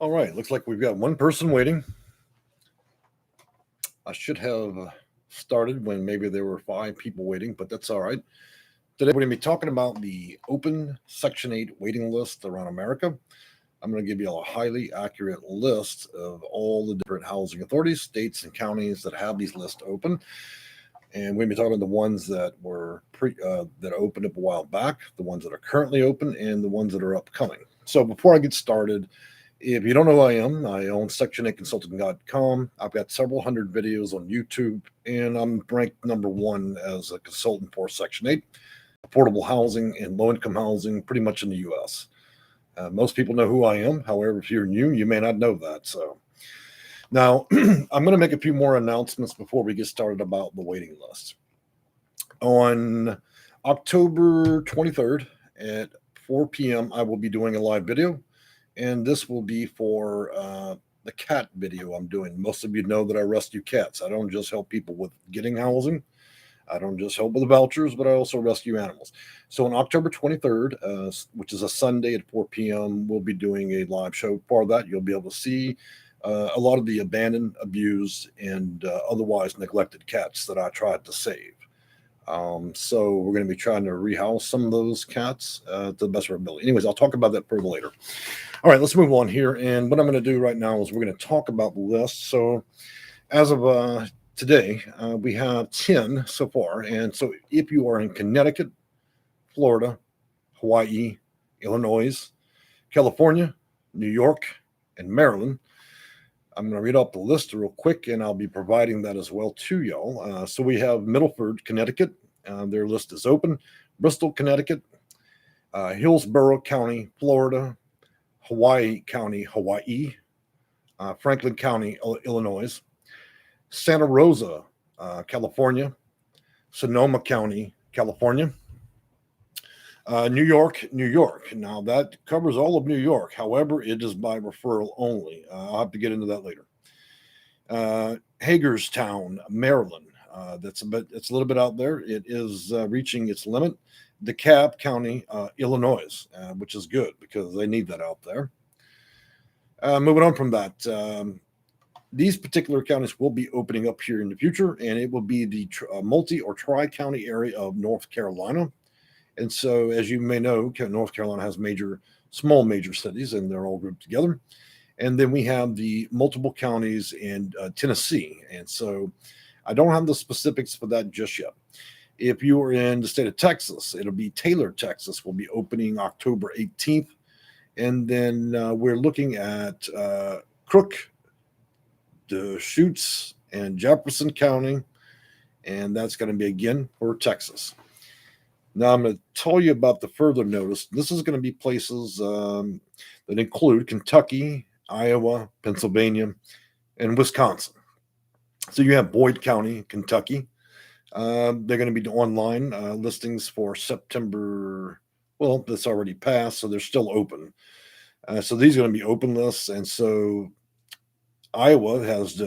All right, looks like we've got one person waiting. I should have started when maybe there were 5 people waiting, but that's all right. Today we're going to be talking about the open Section 8 waiting list around America. I'm going to give you a highly accurate list of all the different housing authorities, states, and counties that have these lists open. And we're going to be talking about the ones that were that opened up a while back, the ones that are currently open, and the ones that are upcoming. So before I get started, if you don't know who I am, I own Section8Consulting.com. I've got several hundred videos on YouTube, and I'm ranked number 1 as a consultant for Section 8, affordable housing and low-income housing pretty much in the U.S. Most people know who I am. However, if you're new, you may not know that. So now I'm going to make a few more announcements before we get started about the waiting list. On October 23rd at 4 p.m., I will be doing a live video. And this will be for the cat video I'm doing. Most of you know that I rescue cats. I don't just help people with getting housing. I don't just help with the vouchers, but I also rescue animals. So on October 23rd, which is a Sunday at 4 p.m., we'll be doing a live show. For that, you'll be able to see a lot of the abandoned, abused, and otherwise neglected cats that I tried to save. So we're going to be trying to rehouse some of those cats to the best of our ability. Anyways, I'll talk about that further later. All right, let's move on here. And what I'm going to do right now is we're going to talk about the list. So as of today, we have 10 so far. And so if you are in Connecticut, Florida, Hawaii, Illinois, California, New York, and Maryland, I'm going to read off the list real quick, and I'll be providing that as well to y'all. So we have Milford, Connecticut. Their list is open. Bristol, Connecticut. Hillsborough County, Florida. Hawaii County, Hawaii. Franklin County, Illinois. Santa Rosa, California. Sonoma County, California. New York, New York. Now, that covers all of New York. However, it is by referral only. I'll have to get into that later. Hagerstown, Maryland. It's a little bit out there. It is reaching its limit. DeKalb County, Illinois, which is good because they need that out there. Moving on from that, these particular counties will be opening up here in the future, and it will be the multi or tri-county area of North Carolina. And so, as you may know, North Carolina has small major cities, and they're all grouped together. And then we have the multiple counties in Tennessee. And so I don't have the specifics for that just yet. If you are in the state of Texas, it'll be Taylor, Texas, will be opening October 18th. And then we're looking at Crook, Deschutes, and Jefferson County. And that's going to be, again, for Texas. Now, I'm going to tell you about the further notice. This is going to be places that include Kentucky, Iowa, Pennsylvania, and Wisconsin. So you have Boyd County, Kentucky. They're going to be online listings for September. Well, that's already passed, so they're still open. So these are going to be open lists. And so Iowa has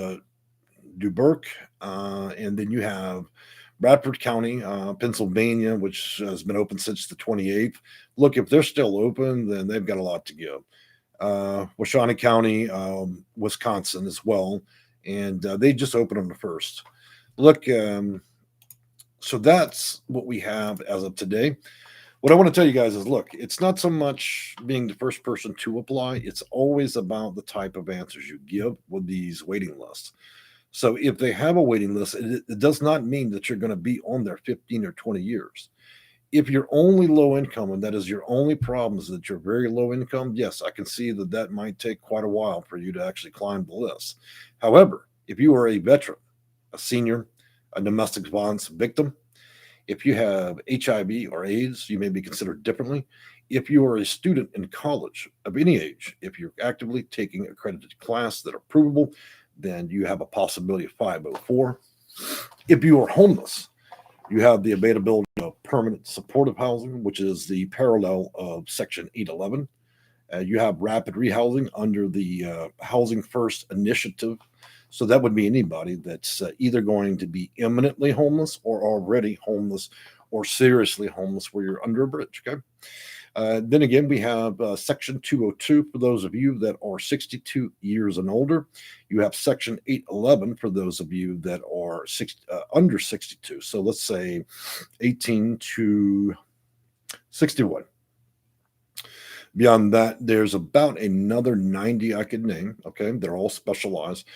Dubuque, and then you have Bradford County, Pennsylvania, which has been open since the 28th. Look, if they're still open, then they've got a lot to give. Washoe County, Wisconsin as well. And they just opened on the 1st. Look, so that's what we have as of today. What I want to tell you guys is, look, it's not so much being the first person to apply. It's always about the type of answers you give with these waiting lists. So if they have a waiting list, it does not mean that you're going to be on there 15 or 20 years. If you're only low income and that is your only problem is that you're very low income, yes, I can see that might take quite a while for you to actually climb the list. However, if you are a veteran, a senior, a domestic violence victim, if you have HIV or AIDS, you may be considered differently. If you are a student in college of any age, if you're actively taking accredited class that are provable, then you have a possibility of 504. If you are homeless, you have the availability of permanent supportive housing, which is the parallel of Section 811. You have rapid rehousing under the Housing First initiative. So that would be anybody that's either going to be imminently homeless or already homeless or seriously homeless where you're under a bridge. Okay. Then again, we have Section 202 for those of you that are 62 years and older. You have Section 811 for those of you that are under 62. So let's say 18 to 61. Beyond that, there's about another 90 I could name. Okay, they're all specialized.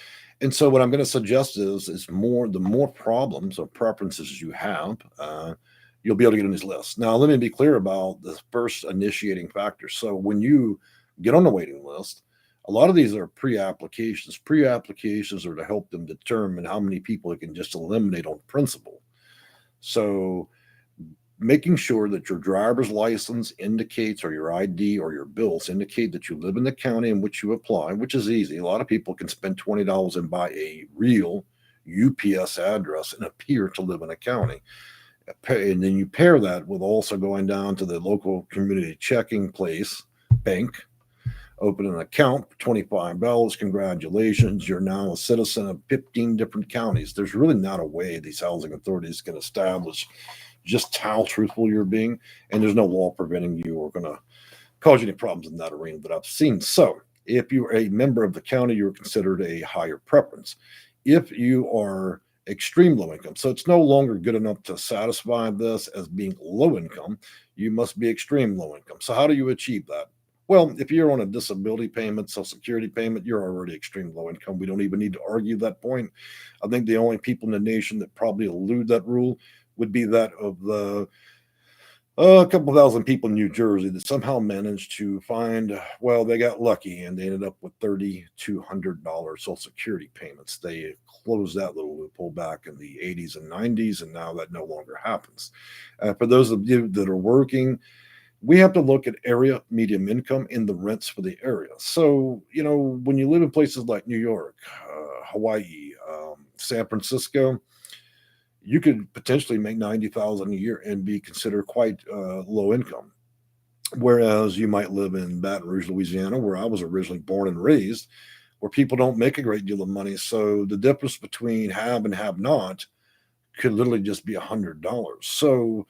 And so what I'm going to suggest is the more problems or preferences you have, you'll be able to get on these lists. Now, let me be clear about the first initiating factor. So when you get on the waiting list, a lot of these are pre-applications. Pre-applications are to help them determine how many people it can just eliminate on principle. So making sure that your driver's license indicates, or your ID or your bills indicate that you live in the county in which you apply, which is easy. A lot of people can spend $20 and buy a real UPS address and appear to live in a county. And then you pair that with also going down to the local community checking place, bank, open an account for $25. Congratulations, you're now a citizen of 15 different counties. There's really not a way these housing authorities can establish just how truthful you're being, and there's no law preventing you or going to cause you any problems in that arena that I've seen. So if you're a member of the county, you're considered a higher preference. If you are extreme low income, so it's no longer good enough to satisfy this as being low income, you must be extreme low income. So how do you achieve that? Well, if you're on a disability payment, social security payment, you're already extreme low income. We don't even need to argue that point. I think the only people in the nation that probably elude that rule would be that of the a couple thousand people in New Jersey that somehow managed to find, well, they got lucky and they ended up with $3,200 Social Security payments. They closed that little loophole back in the 80s and 90s, and now that no longer happens. For those of you that are working, we have to look at area medium income and the rents for the area. So, when you live in places like New York, Hawaii, San Francisco, you could potentially make 90,000 a year and be considered quite low income. Whereas you might live in Baton Rouge, Louisiana, where I was originally born and raised, where people don't make a great deal of money. So the difference between have and have not could literally just be $100. So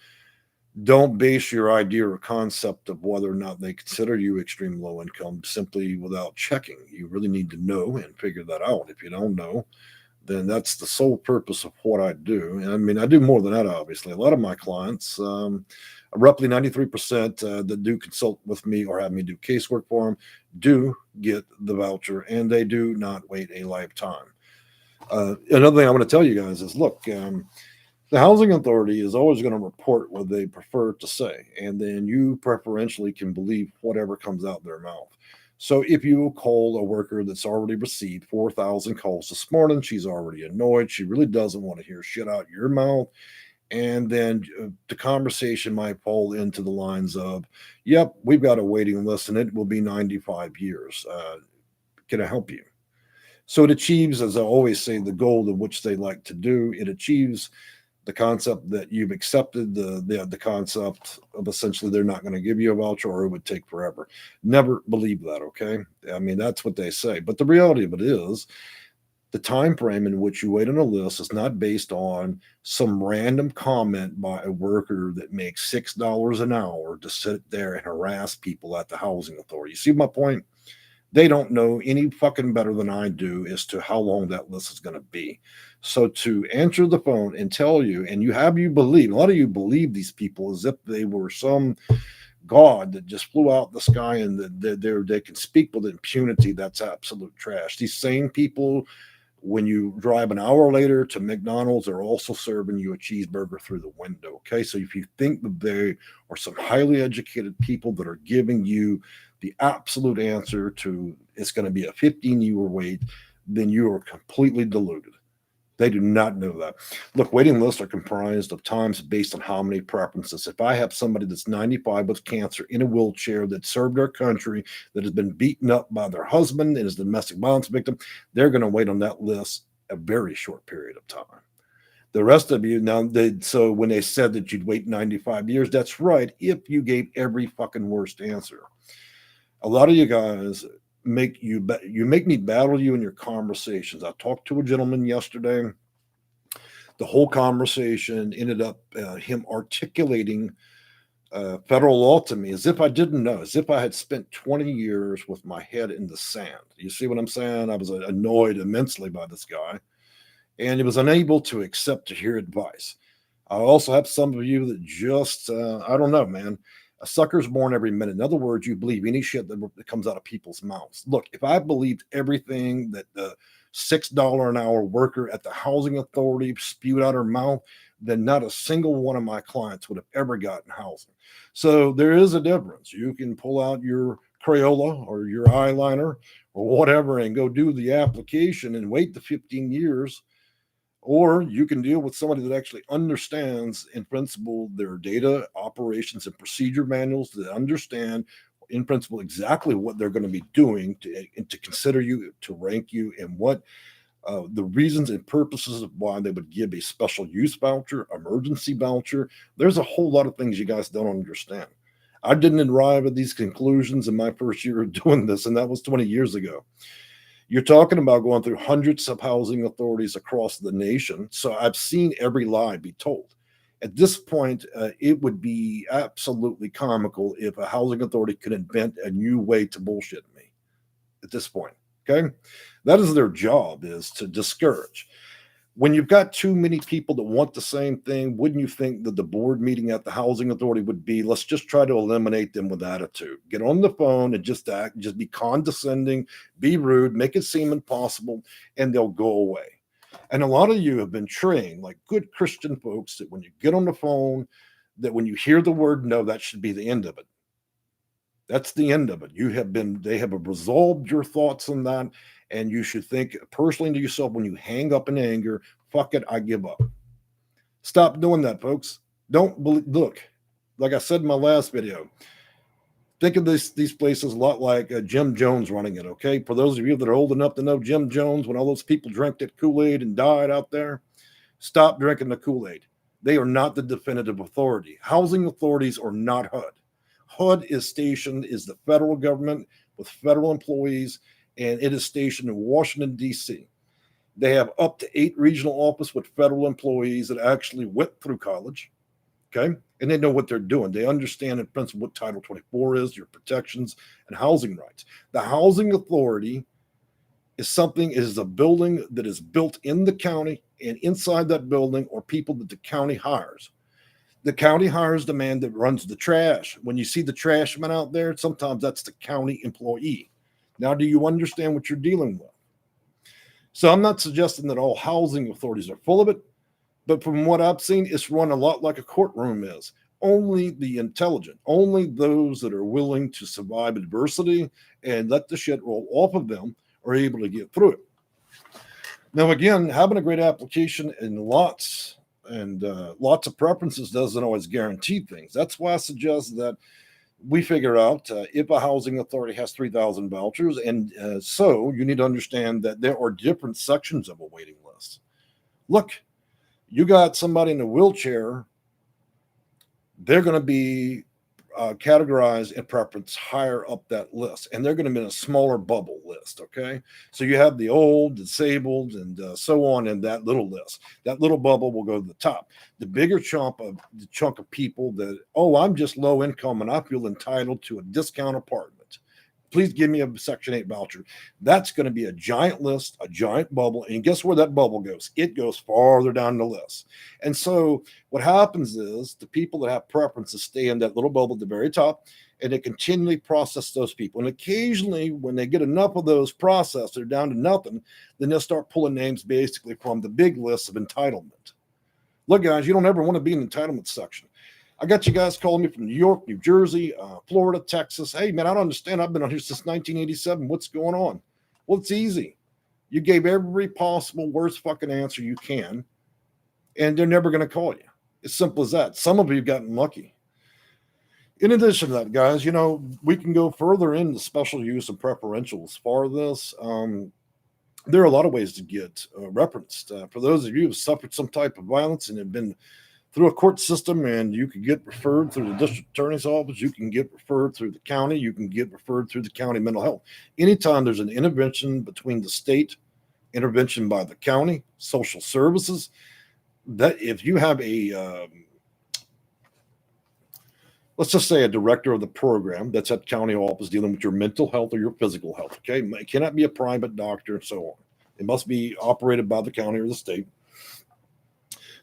don't base your idea or concept of whether or not they consider you extreme low income simply without checking. You really need to know and figure that out. If you don't know, then that's the sole purpose of what I do. And I mean, I do more than that, obviously. A lot of my clients, roughly 93% that do consult with me or have me do casework for them, do get the voucher, and they do not wait a lifetime. Another thing I want to tell you guys is, look, the housing authority is always going to report what they prefer to say, and then you preferentially can believe whatever comes out their mouth. So if you call a worker that's already received 4,000 calls this morning, she's already annoyed. She really doesn't want to hear shit out your mouth. And then the conversation might fall into the lines of, yep, we've got a waiting list and it will be 95 years. Can I help you? So it achieves, as I always say, the goal of which they like to do. It achieves the concept that you've accepted the concept of essentially they're not going to give you a voucher or it would take forever. Never believe that, okay? I mean, that's what they say. But the reality of it is the time frame in which you wait on a list is not based on some random comment by a worker that makes $6 an hour to sit there and harass people at the housing authority. You see my point? They don't know any fucking better than I do as to how long that list is going to be. So to answer the phone and tell you, and you believe, a lot of you believe these people as if they were some god that just flew out the sky and they can speak with impunity. That's absolute trash. These same people, when you drive an hour later to McDonald's, they're also serving you a cheeseburger through the window. Okay. So if you think that they are some highly educated people that are giving you the absolute answer to it's going to be a 15-year wait, then you are completely deluded. They do not know that. Look, waiting lists are comprised of times based on how many preferences. If I have somebody that's 95 with cancer in a wheelchair that served our country, that has been beaten up by their husband and is a domestic violence victim, they're going to wait on that list a very short period of time. The rest of you now, so when they said that you'd wait 95 years, that's right, if you gave every fucking worst answer. A lot of you guys make me battle you in your conversations. I talked to a gentleman yesterday. The whole conversation ended up him articulating federal law to me, as if I didn't know, as if I had spent 20 years with my head in the sand. You see what I'm saying? I was annoyed immensely by this guy, and he was unable to accept or hear advice. I also have some of you that just, I don't know, man. A sucker's born every minute. In other words, you believe any shit that comes out of people's mouths. Look, if I believed everything that the $6 an hour worker at the housing authority spewed out her mouth, then not a single one of my clients would have ever gotten housing. So there is a difference. You can pull out your Crayola or your eyeliner or whatever and go do the application and wait the 15 years, or you can deal with somebody that actually understands, in principle, their data operations and procedure manuals, that understand, in principle, exactly what they're going to be doing to consider you, to rank you, and what the reasons and purposes of why they would give a special use voucher, emergency voucher. There's a whole lot of things you guys don't understand. I didn't arrive at these conclusions in my first year of doing this, and that was 20 years ago. You're talking about going through hundreds of housing authorities across the nation. So I've seen every lie be told. At this point, it would be absolutely comical if a housing authority could invent a new way to bullshit me at this point. Okay. That is their job, is to discourage. When you've got too many people that want the same thing, wouldn't you think that the board meeting at the housing authority would be, let's just try to eliminate them with attitude? Get on the phone and just act, just be condescending, be rude, make it seem impossible, and they'll go away. And a lot of you have been trained, like good Christian folks, that when you get on the phone, that when you hear the word no, that should be the end of it. That's the end of it. They have resolved your thoughts on that. And you should think personally to yourself when you hang up in anger, fuck it, I give up. Stop doing that, folks. Don't look, like I said in my last video, think of these places a lot like Jim Jones running it, okay? For those of you that are old enough to know Jim Jones, when all those people drank that Kool-Aid and died out there, stop drinking the Kool-Aid. They are not the definitive authority. Housing authorities are not HUD. HUD is the federal government with federal employees, and it is stationed in Washington, D.C. They have up to 8 regional offices with federal employees that actually went through college, okay? And they know what they're doing. They understand in principle what Title 24 is, your protections, and housing rights. The housing authority is a building that is built in the county, and inside that building are people that the county hires. The county hires the man that runs the trash. When you see the trash man out there, sometimes that's the county employee. Now, do you understand what you're dealing with? So I'm not suggesting that all housing authorities are full of it, but from what I've seen, it's run a lot like a courtroom is. Only the intelligent, only those that are willing to survive adversity and let the shit roll off of them are able to get through it. Now, again, having a great application and lots of preferences doesn't always guarantee things. That's why I suggest that we figure out if a housing authority has 3,000 vouchers. And so you need to understand that there are different sections of a waiting list. Look, you got somebody in a wheelchair, they're going to be categorized in preference higher up that list, and they're going to be in a smaller bubble list. Okay, so you have the old, disabled, and so on in that little list. That little bubble will go to the top. The bigger chunk of people that, oh, I'm just low income and I feel entitled to a discount apartment, please give me a Section 8 voucher. That's going to be a giant list, a giant bubble. And guess where that bubble goes? It goes farther down the list. And so what happens is the people that have preferences stay in that little bubble at the very top, and they continually process those people. And occasionally, when they get enough of those processed, they're down to nothing, then they'll start pulling names basically from the big list of entitlement. Look, guys, you don't ever want to be in the entitlement section. I got you guys calling me from New York, New Jersey, Florida, Texas. Hey, man, I don't understand. I've been on here since 1987. What's going on? Well, it's easy. You gave every possible worst fucking answer you can, and they're never going to call you. It's simple as that. Some of you have gotten lucky. In addition to that, guys, we can go further into special use and preferentials for this. There are a lot of ways to get referenced. For those of you who have suffered some type of violence and have been through a court system, and you can get referred through the district attorney's office, you can get referred through the county, you can get referred through the county mental health. Anytime there's an intervention between the state, intervention by the county, social services, that if you have a, let's just say a director of the program that's at county office dealing with your mental health or your physical health. Okay, it cannot be a private doctor and so on. It must be operated by the county or the state.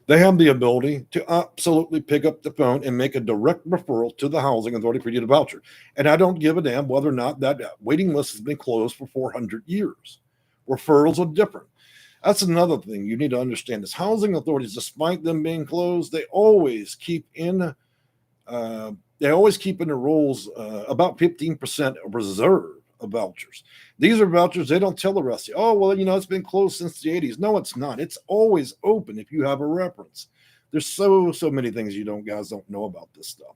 They have the ability to absolutely pick up the phone and make a direct referral to the housing authority for you to voucher. And I don't give a damn whether or not that waiting list has been closed for 400 years. Referrals are different. That's another thing you need to understand is housing authorities, despite them being closed, they always keep in the rules about 15% of reserve of vouchers. These are vouchers they don't tell the rest of you. Oh, well, it's been closed since the 80s. No, it's not. It's always open if you have a reference. There's so many things guys don't know about this stuff.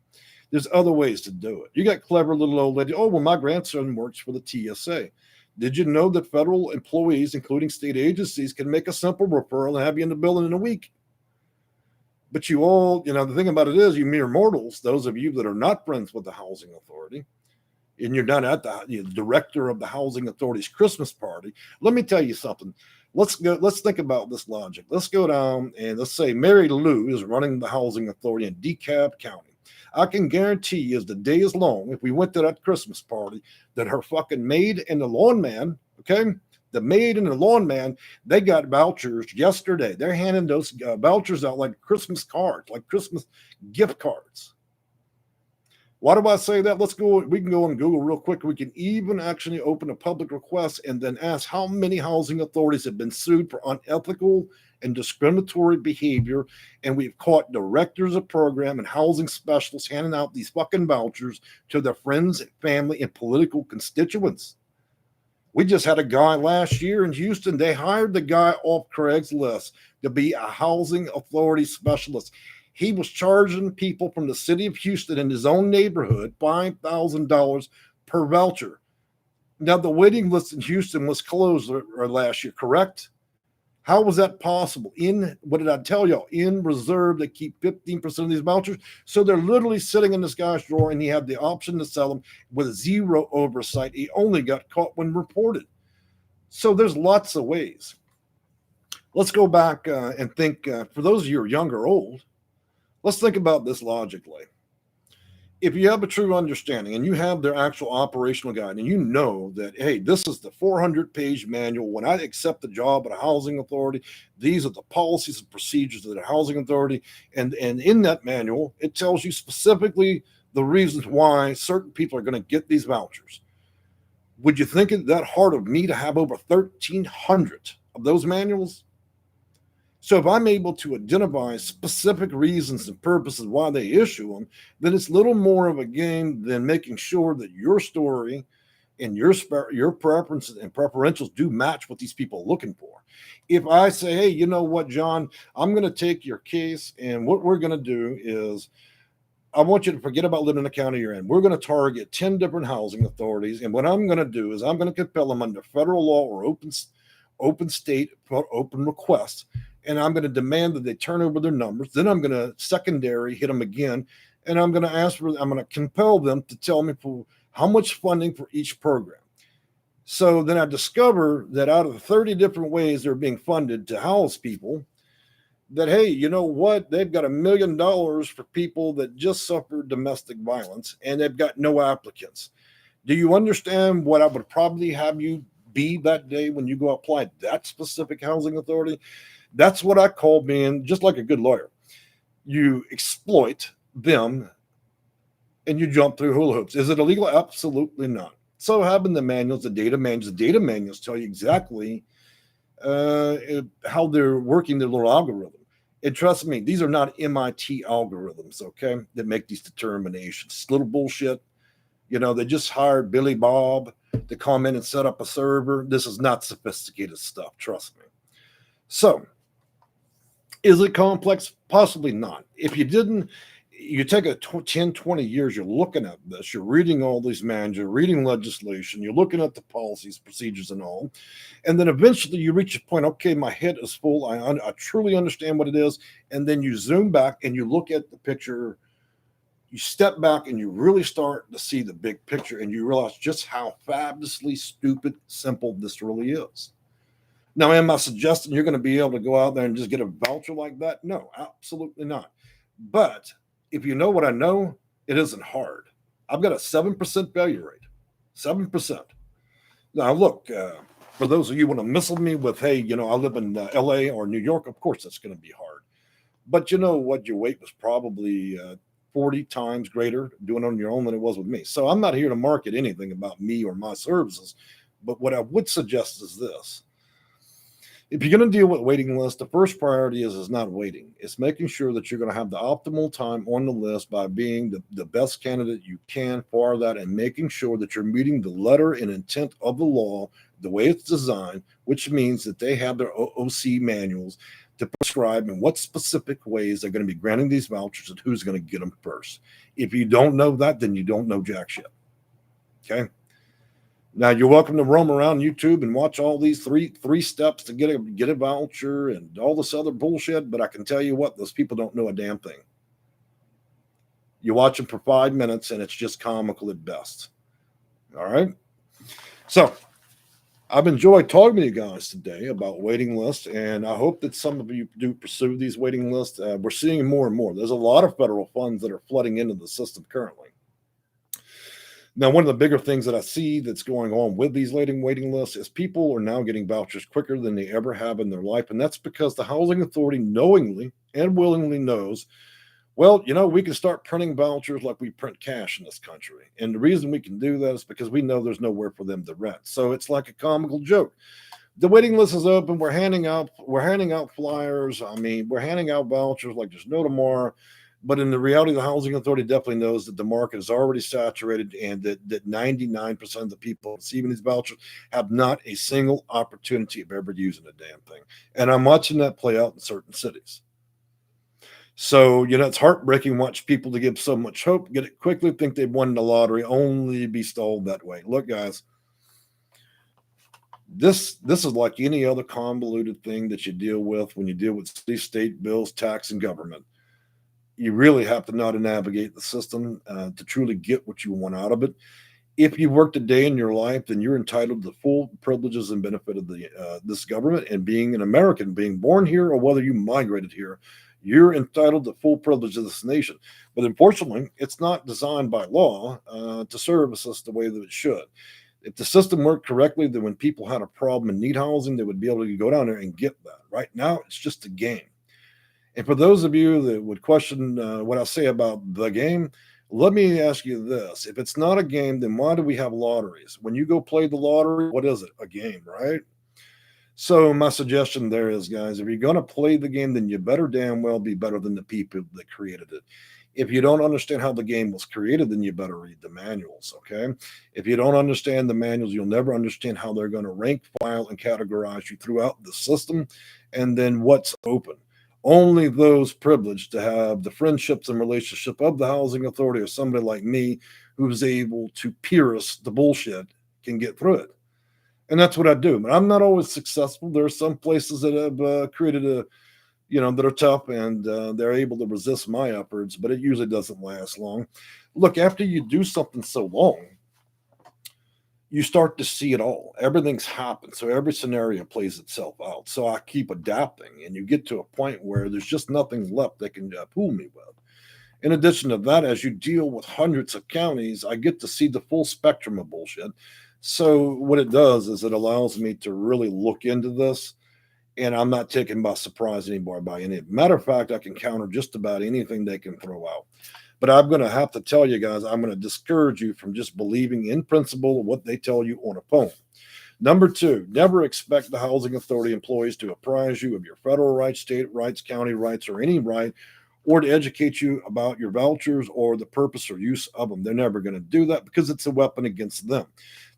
There's other ways to do it. You got clever little old lady. Oh, well, my grandson works for the TSA. Did you know that federal employees, including state agencies, can make a simple referral and have you in the building in a week? But you all, the thing about it is you mere mortals, those of you that are not friends with the housing authority, and you're not at the director of the housing authority's Christmas party. Let me tell you something. Let's think about this logic. Let's go down and let's say Mary Lou is running the housing authority in DeKalb County. I can guarantee you as the day is long, if we went to that Christmas party, that her fucking maid and the lawn man, okay, the maid and the lawn man, they got vouchers yesterday. They're handing those vouchers out like Christmas cards, like Christmas gift cards. Why do I say that? We can go on Google real quick. We can even actually open a public request and then ask how many housing authorities have been sued for unethical and discriminatory behavior. And we've caught directors of program and housing specialists handing out these fucking vouchers to their friends, family, and political constituents. We just had a guy last year in Houston. They hired the guy off Craigslist to be a housing authority specialist. He was charging people from the city of Houston in his own neighborhood $5,000 per voucher. Now, the waiting list in Houston was closed last year, correct? How was that possible? What did I tell y'all? In reserve, they keep 15% of these vouchers. So they're literally sitting in this guy's drawer, and he had the option to sell them with zero oversight. He only got caught when reported. So there's lots of ways. Let's go back and think, for those of you who are young or old, let's think about this logically. If you have a true understanding and you have their actual operational guide and you know that, hey, this is the 400-page manual. When I accept the job at a housing authority, these are the policies and procedures of the housing authority. And in that manual, it tells you specifically the reasons why certain people are going to get these vouchers. Would you think it that hard of me to have over 1,300 of those manuals? So if I'm able to identify specific reasons and purposes why they issue them, then it's little more of a game than making sure that your story and your preferences and preferentials do match what these people are looking for. If I say, hey, you know what, John, I'm going to take your case, and what we're going to do is I want you to forget about living in the county you're in. We're going to target 10 different housing authorities, and what I'm going to do is I'm going to compel them under federal law or open state open requests. And I'm going to demand that they turn over their numbers. Then I'm going to secondary hit them again. And I'm going to compel them to tell me for how much funding for each program. So then I discover that out of the 30 different ways they're being funded to house people, that, hey, you know what? They've got $1 million for people that just suffered domestic violence and they've got no applicants. Do you understand what I would probably have you be that day when you go apply that specific housing authority? That's what I call being just like a good lawyer. You exploit them and you jump through hula hoops. Is it illegal? Absolutely not. So having the manuals, the data manuals tell you exactly how they're working their little algorithm. And trust me, these are not MIT algorithms, okay, that make these determinations. It's little bullshit. They just hired Billy Bob to come in and set up a server. This is not sophisticated stuff, trust me. So, is it complex? Possibly not. If you didn't, you take 10, 20 years, you're looking at this, you're reading all these manuals, you're reading legislation, you're looking at the policies, procedures, and all. And then eventually you reach a point, okay, my head is full. I truly understand what it is. And then you zoom back and you look at the picture. You step back and you really start to see the big picture and you realize just how fabulously stupid, simple this really is. Now, am I suggesting you're going to be able to go out there and just get a voucher like that? No, absolutely not. But if you know what I know, It isn't hard. I've got a 7% failure rate. 7%. Now, look, for those of you who want to missile me with, hey, I live in LA or New York, of course that's going to be hard. But you know what? Your weight was probably 40 times greater doing it on your own than it was with me. So I'm not here to market anything about me or my services. But what I would suggest is this. If you're going to deal with waiting lists, the first priority is not waiting. It's making sure that you're going to have the optimal time on the list by being the best candidate you can for that and making sure that you're meeting the letter and intent of the law the way it's designed, which means that they have their OOC manuals to prescribe in what specific ways they're going to be granting these vouchers and who's going to get them first. If you don't know that, then you don't know jack shit. Okay. Now you're welcome to roam around YouTube and watch all these three steps to get a voucher and all this other bullshit. But I can tell you what, those people don't know a damn thing. You watch them for 5 minutes and it's just comical at best. All right. So I've enjoyed talking to you guys today about waiting lists, and I hope that some of you do pursue these waiting lists. We're seeing more and more. There's a lot of federal funds that are flooding into the system currently. Now, one of the bigger things that I see that's going on with these waiting lists is people are now getting vouchers quicker than they ever have in their life. And that's because the housing authority knowingly and willingly knows, well, we can start printing vouchers like we print cash in this country. And the reason we can do that is because we know there's nowhere for them to rent. So it's like a comical joke. The waiting list is open. We're handing out flyers. I mean, we're handing out vouchers like there's no tomorrow. But in the reality, the housing authority definitely knows that the market is already saturated and that 99% of the people receiving these vouchers have not a single opportunity of ever using the damn thing. And I'm watching that play out in certain cities. So, it's heartbreaking to watch people to give so much hope, get it quickly, think they've won the lottery, only be stalled that way. Look, guys, this is like any other convoluted thing that you deal with when you deal with city, state bills, tax, and government. You really have to know how to navigate the system to truly get what you want out of it. If you worked a day in your life, then you're entitled to the full privileges and benefit of this government. And being an American, being born here, or whether you migrated here, you're entitled to full privilege of this nation. But unfortunately, it's not designed by law to service us the way that it should. If the system worked correctly, then when people had a problem and need housing, they would be able to go down there and get that. Right now, it's just a game. And for those of you that would question what I say about the game, let me ask you this. If it's not a game, then why do we have lotteries? When you go play the lottery, what is it? A game, right? So my suggestion there is, guys, if you're going to play the game, then you better damn well be better than the people that created it. If you don't understand how the game was created, then you better read the manuals, okay? If you don't understand the manuals, you'll never understand how they're going to rank, file, and categorize you throughout the system, and then what's open. Only those privileged to have the friendships and relationship of the housing authority or somebody like me who's able to pierce the bullshit can get through it. And that's what I do. But I'm not always successful. There are some places that have created that are tough and they're able to resist my efforts, but it usually doesn't last long. Look, after you do something so long, you start to see it all. Everything's happened. So every scenario plays itself out. So I keep adapting, and you get to a point where there's just nothing left that can fool me with. In addition to that, as you deal with hundreds of counties, I get to see the full spectrum of bullshit. So what it does is it allows me to really look into this, and I'm not taken by surprise anymore by any. Matter of fact, I can counter just about anything they can throw out. But I'm going to have to tell you guys, I'm going to discourage you from just believing in principle what they tell you on a phone. Number 2, never expect the housing authority employees to apprise you of your federal rights, state rights, county rights, or any right, or to educate you about your vouchers or the purpose or use of them. They're never going to do that because it's a weapon against them.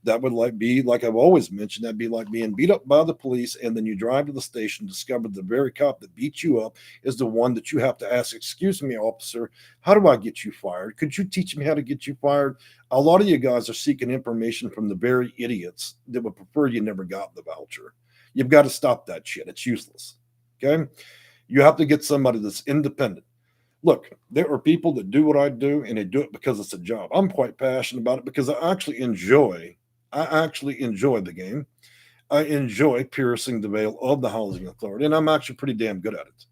That would be like I've always mentioned, that'd be like being beat up by the police, and then you drive to the station, discover the very cop that beat you up is the one that you have to ask, excuse me, officer, how do I get you fired? Could you teach me how to get you fired? A lot of you guys are seeking information from the very idiots that would prefer you never got the voucher. You've got to stop that shit. It's useless. Okay? You have to get somebody that's independent. Look, there are people that do what I do, and they do it because it's a job. I'm quite passionate about it because I actually enjoy the game. I enjoy piercing the veil of the housing authority, and I'm actually pretty damn good at it.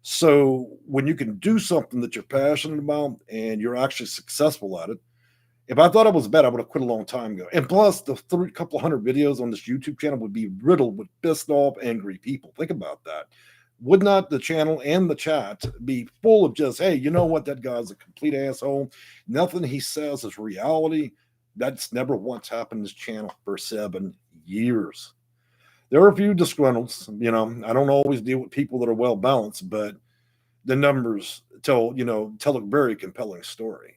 So when you can do something that you're passionate about and you're actually successful at it, if I thought I was bad, I would have quit a long time ago. And plus, the couple hundred videos on this YouTube channel would be riddled with pissed off, angry people. Think about that. Would not the channel and the chat be full of just, hey, you know what? That guy's a complete asshole. Nothing he says is reality. That's never once happened in this channel for 7 years. There are a few disgruntles. I don't always deal with people that are well balanced, but the numbers tell a very compelling story.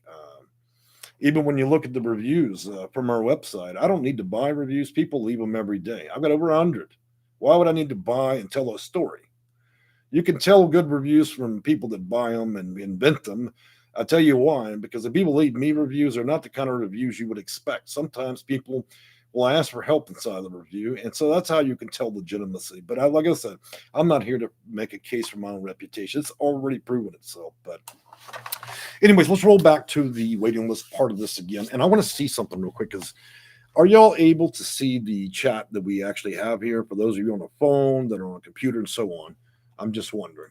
Even when you look at the reviews from our website, I don't need to buy reviews. People leave them every day. I've got over 100. Why would I need to buy and tell a story? You can tell good reviews from people that buy them and invent them. I'll tell you why. Because if people leave me reviews, are not the kind of reviews you would expect. Sometimes people will ask for help inside the review. And so that's how you can tell legitimacy. But like I said, I'm not here to make a case for my own reputation. It's already proven itself. But anyways, let's roll back to the waiting list part of this again. And I want to see something real quick, because are y'all able to see the chat that we actually have here for those of you on a phone, that are on a computer, and so on? I'm just wondering.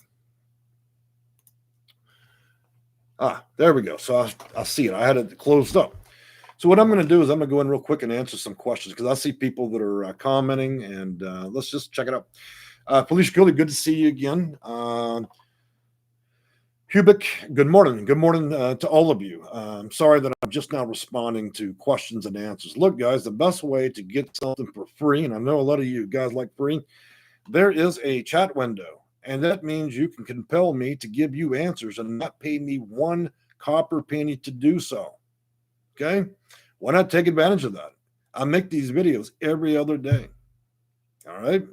There we go. So I see it. I had it closed up. So what I'm going to do is I'm going to go in real quick and answer some questions, because I see people that are commenting, and let's just check it out. Felicia Gully, good to see you again. Hubik, good morning. Good morning to all of you. I'm sorry that I'm just now responding to questions and answers. Look, guys, the best way to get something for free, and I know a lot of you guys like free, there is a chat window, and that means you can compel me to give you answers and not pay me one copper penny to do so. Okay? Why not take advantage of that? I make these videos every other day. All right?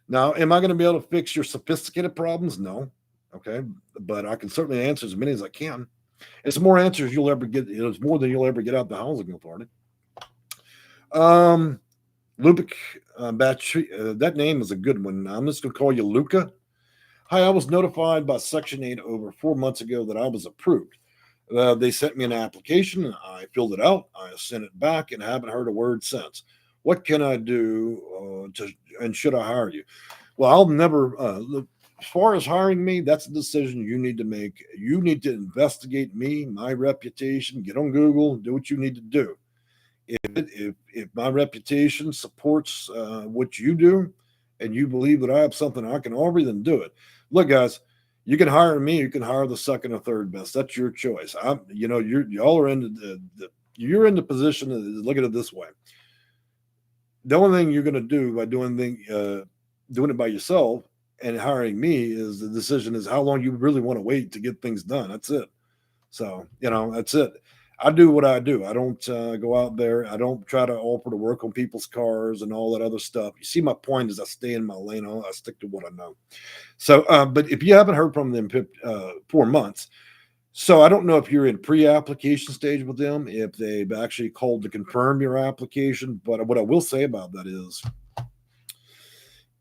Now, am I going to be able to fix your sophisticated problems? No. Okay, but I can certainly answer as many as I can. It's more answers you'll ever get. It's more than you'll ever get out of the housing authority. Lubick, that name is a good one. I'm just going to call you Luca. Hi, I was notified by Section 8 over 4 months ago that I was approved. They sent me an application. I filled it out. I sent it back and haven't heard a word since. What can I do and should I hire you? Well, I'll never as far as hiring me, that's a decision you need to make. You need to investigate me, my reputation, get on Google, do what you need to do. If my reputation supports what you do, and you believe that I have something I can offer, then do it. Look, guys, you can hire me. You can hire the second or third best. That's your choice. Y'all are in you're in the position to look at it this way. The only thing you're going to do by doing it by yourself and hiring me is the decision is how long you really want to wait to get things done. That's it. So, that's it. I do what I do. I don't go out there. I don't try to offer to work on people's cars and all that other stuff. You see, my point is I stay in my lane. I stick to what I know. So, but if you haven't heard from them 4 months, so I don't know if you're in pre-application stage with them, if they've actually called to confirm your application. But what I will say about that is,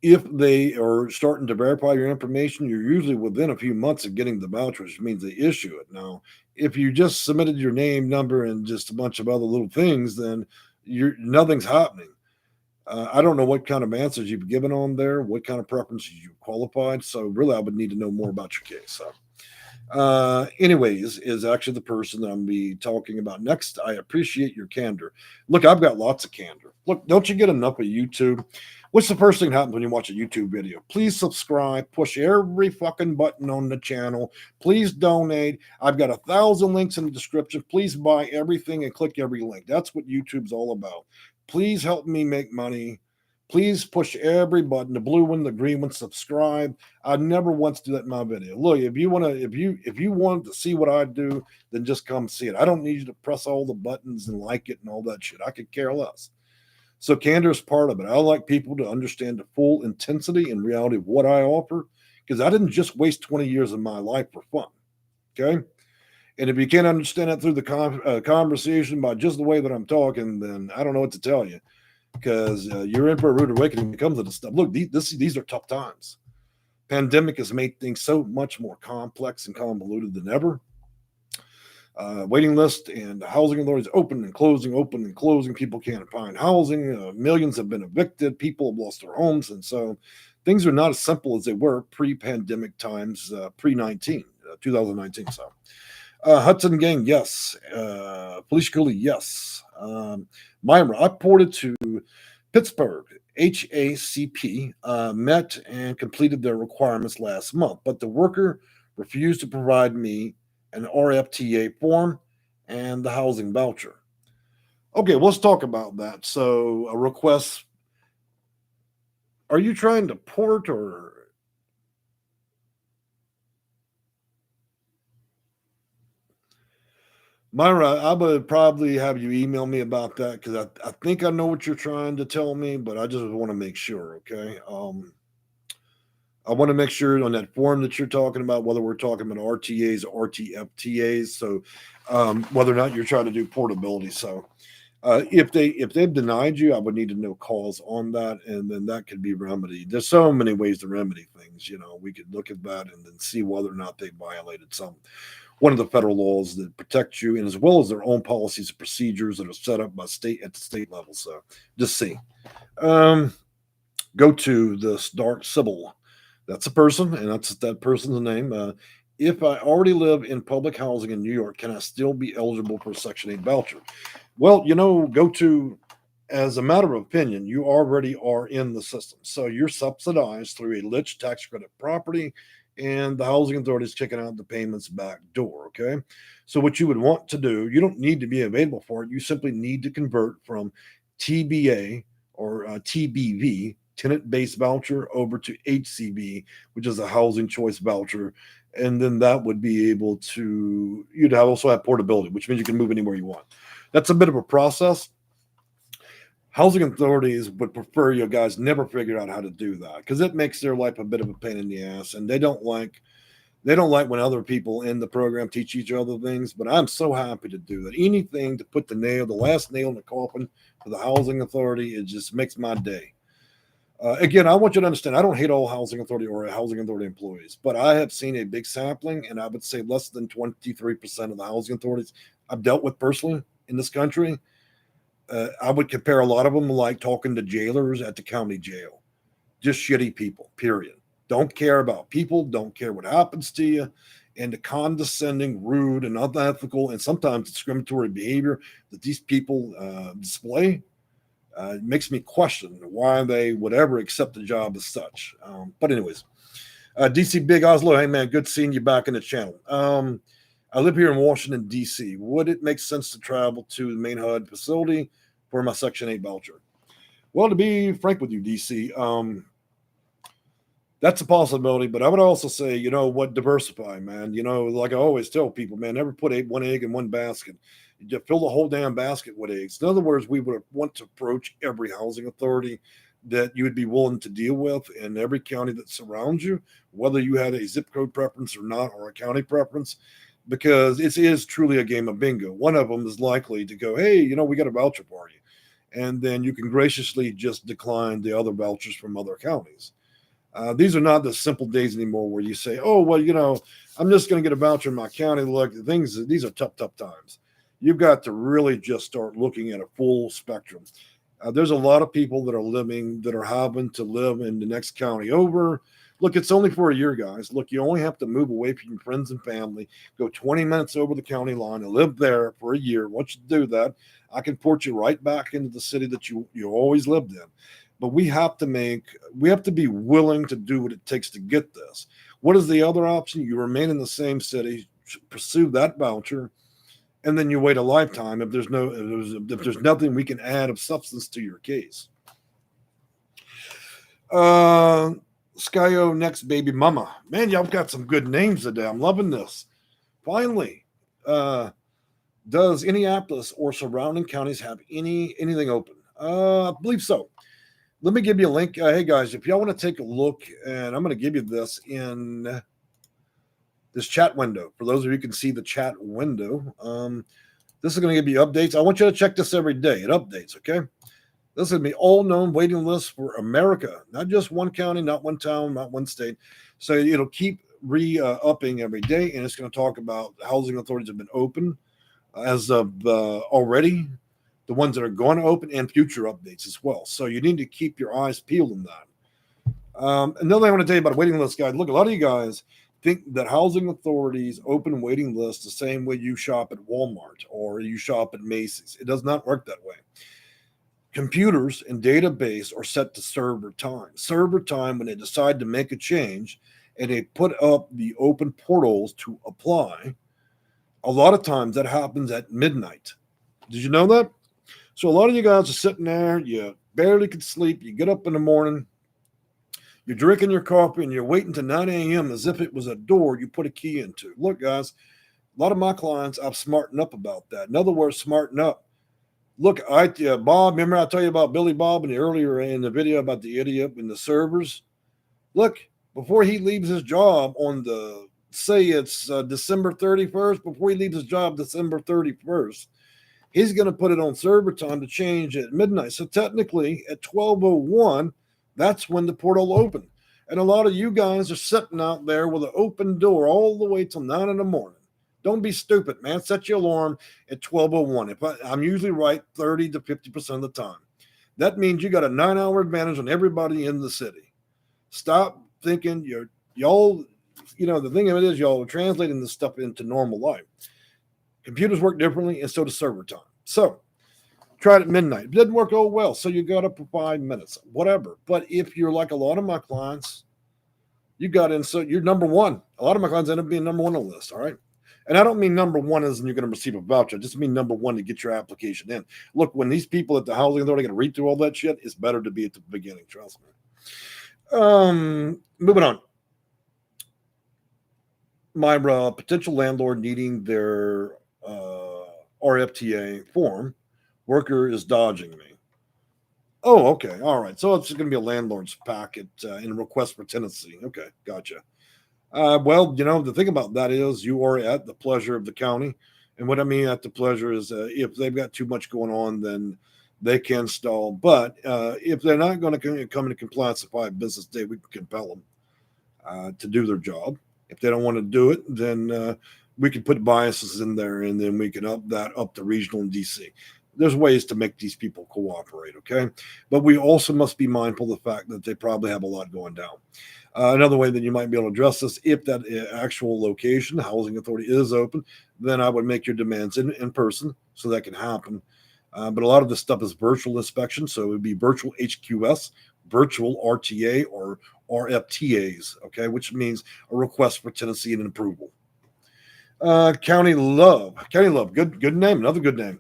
if they are starting to verify your information, you're usually within a few months of getting the voucher, which means they issue it. Now, if you just submitted your name, number, and just a bunch of other little things, then nothing's happening. I don't know what kind of answers you've given on there, what kind of preferences you qualified. So really, I would need to know more about your case. So anyways, is actually the person that I'm going to be talking about next. I appreciate your candor. Look, I've got lots of candor. Look, don't you get enough of YouTube? What's the first thing that happens when you watch a YouTube video? Please subscribe, push every fucking button on the channel. Please donate. I've got 1,000 links in the description. Please buy everything and click every link. That's what YouTube's all about. Please help me make money. Please push every button, the blue one, the green one, subscribe. I never once do that in my video. Look, if you want to see what I do, then just come see it. I don't need you to press all the buttons and like it and all that shit. I could care less. So candor is part of it. I like people to understand the full intensity and reality of what I offer, because I didn't just waste 20 years of my life for fun. Okay. And if you can't understand that through the conversation by just the way that I'm talking, then I don't know what to tell you, because you're in for a rude awakening when it comes to this stuff. Look, these are tough times. Pandemic has made things so much more complex and convoluted than ever. Waiting list and housing authorities open and closing. People can't find housing. Millions have been evicted. People have lost their homes. And so things are not as simple as they were pre-pandemic times, 2019. So, Hudson Gang, yes. Felicia Cooley, yes. Myra, I ported to Pittsburgh. HACP met and completed their requirements last month, but the worker refused to provide me an RFTA form and the housing voucher. Okay, let's talk about that. So, a request. Are you trying to port or? Myra, I would probably have you email me about that because I think I know what you're trying to tell me, but I just want to make sure. Okay. I want to make sure on that form that you're talking about, whether we're talking about RTAs or RTFTAs. So, whether or not you're trying to do portability. So, if they've denied you, I would need to know cause on that, and then that could be remedied. There's so many ways to remedy things. We could look at that and then see whether or not they violated one of the federal laws that protect you, and as well as their own policies and procedures that are set up by state at the state level. So just see. Um, Go to the Stark Sybil. That's a person, and that's that person's name. If I already live in public housing in New York, can I still be eligible for a Section 8 voucher? Well, go to, as a matter of opinion, you already are in the system. So you're subsidized through a rich tax credit property, and the housing authority is kicking out the payments back door. Okay. So what you would want to do, you don't need to be available for it. You simply need to convert from TBA or TBV, tenant based voucher, over to HCV, which is a housing choice voucher. And then that would be able to, you'd also have portability, which means you can move anywhere you want. That's a bit of a process. Housing authorities would prefer you guys never figure out how to do that because it makes their life a bit of a pain in the ass, and they don't like when other people in the program teach each other things. But I'm so happy to do that. Anything to put the last nail in the coffin for the housing authority, it just makes my day. Again, I want you to understand, I don't hate all housing authority or housing authority employees, but I have seen a big sampling, and I would say less than 23% of the housing authorities I've dealt with personally in this country. I would compare a lot of them like talking to jailers at the county jail. Just shitty people, period. Don't care about people, don't care what happens to you. And the condescending, rude, and unethical, and sometimes discriminatory behavior that these people display makes me question why they would ever accept the job as such. But anyways, DC Big Oslo, hey man, good seeing you back in the channel. I live here in Washington, D.C. Would it make sense to travel to the main HUD facility for my Section 8 voucher? Well, to be frank with you, D.C., that's a possibility, but I would also say, diversify, man. Like I always tell people, man, never put one egg in one basket. You just fill the whole damn basket with eggs. In other words, we would want to approach every housing authority that you would be willing to deal with in every county that surrounds you, whether you had a zip code preference or not, or a county preference, because it is truly a game of bingo. One of them is likely to go, hey, we got a voucher for you. And then you can graciously just decline the other vouchers from other counties. These are not the simple days anymore where you say, oh, well, I'm just going to get a voucher in my county. Look, these are tough times. You've got to really just start looking at a full spectrum. There's a lot of people that are having to live in the next county over. Look, it's only for a year, guys. Look, you only have to move away from your friends and family, go 20 minutes over the county line and live there for a year. Once you do that, I can port you right back into the city that you always lived in. But we have to be willing to do what it takes to get this. What is the other option? You remain in the same city, pursue that voucher, and then you wait a lifetime if there's nothing we can add of substance to your case. Skyo Next Baby Mama. Man, y'all got some good names today. I'm loving this. Finally, does Indianapolis or surrounding counties have anything open? I believe so. Let me give you a link. Hey, guys, if y'all want to take a look, and I'm going to give you this in this chat window. For those of you who can see the chat window, this is going to give you updates. I want you to check this every day. It updates, okay? This is going to be all known waiting lists for America, not just one county, not one town, not one state. So it'll keep upping every day, and it's going to talk about housing authorities have been open as of already, the ones that are going to open, and future updates as well. So you need to keep your eyes peeled on that. Another thing I want to tell you about a waiting list, guys. Look, a lot of you guys think that housing authorities open waiting lists the same way you shop at Walmart or you shop at Macy's. It does not work that way. Computers and database are set to server time. Server time, when they decide to make a change and they put up the open portals to apply, a lot of times that happens at midnight. Did you know that? So a lot of you guys are sitting there, you barely can sleep, you get up in the morning, you're drinking your coffee, and you're waiting to 9 a.m. as if it was a door you put a key into. Look, guys, a lot of my clients, I've smartened up about that. In other words, smarten up. Look, Bob, remember I tell you about Billy Bob earlier in the video about the idiot and the servers? Look, before he leaves his job on the, say it's December 31st, before he leaves his job December 31st, he's going to put it on server time to change at midnight. So technically at 12:01, that's when the portal opened. And a lot of you guys are sitting out there with an open door all the way till 9 in the morning. Don't be stupid, man. Set your alarm at 12:01. I'm usually right 30 to 50% of the time. That means you got a 9-hour advantage on everybody in the city. Stop thinking y'all, the thing of it is y'all are translating this stuff into normal life. Computers work differently, and so does server time. So tried at midnight. It didn't work oh well. So you got up for 5 minutes, whatever. But if you're like a lot of my clients, you got in, so you're number one. A lot of my clients end up being number one on the list. All right. And I don't mean number one as in you're going to receive a voucher. I just mean number one to get your application in. Look, when these people at the housing authority are going to read through all that shit, it's better to be at the beginning. Trust me. Moving on. My potential landlord needing their RFTA form, worker is dodging me. Oh, okay. All right. So it's going to be a landlord's packet in a request for tenancy. Okay. Gotcha. Well, the thing about that is you are at the pleasure of the county. And what I mean at the pleasure is if they've got too much going on, then they can stall. But if they're not going to come into compliance in 5 business days, we can compel them to do their job. If they don't want to do it, then we can put biases in there, and then we can up to regional and DC. There's ways to make these people cooperate, okay? But we also must be mindful of the fact that they probably have a lot going down. Another way that you might be able to address this, if that actual location, the housing authority is open, then I would make your demands in person so that can happen. But a lot of this stuff is virtual inspection, so it would be virtual HQS, virtual RTA, or RFTAs, okay, which means a request for tenancy and an approval. County Love, good name, another good name.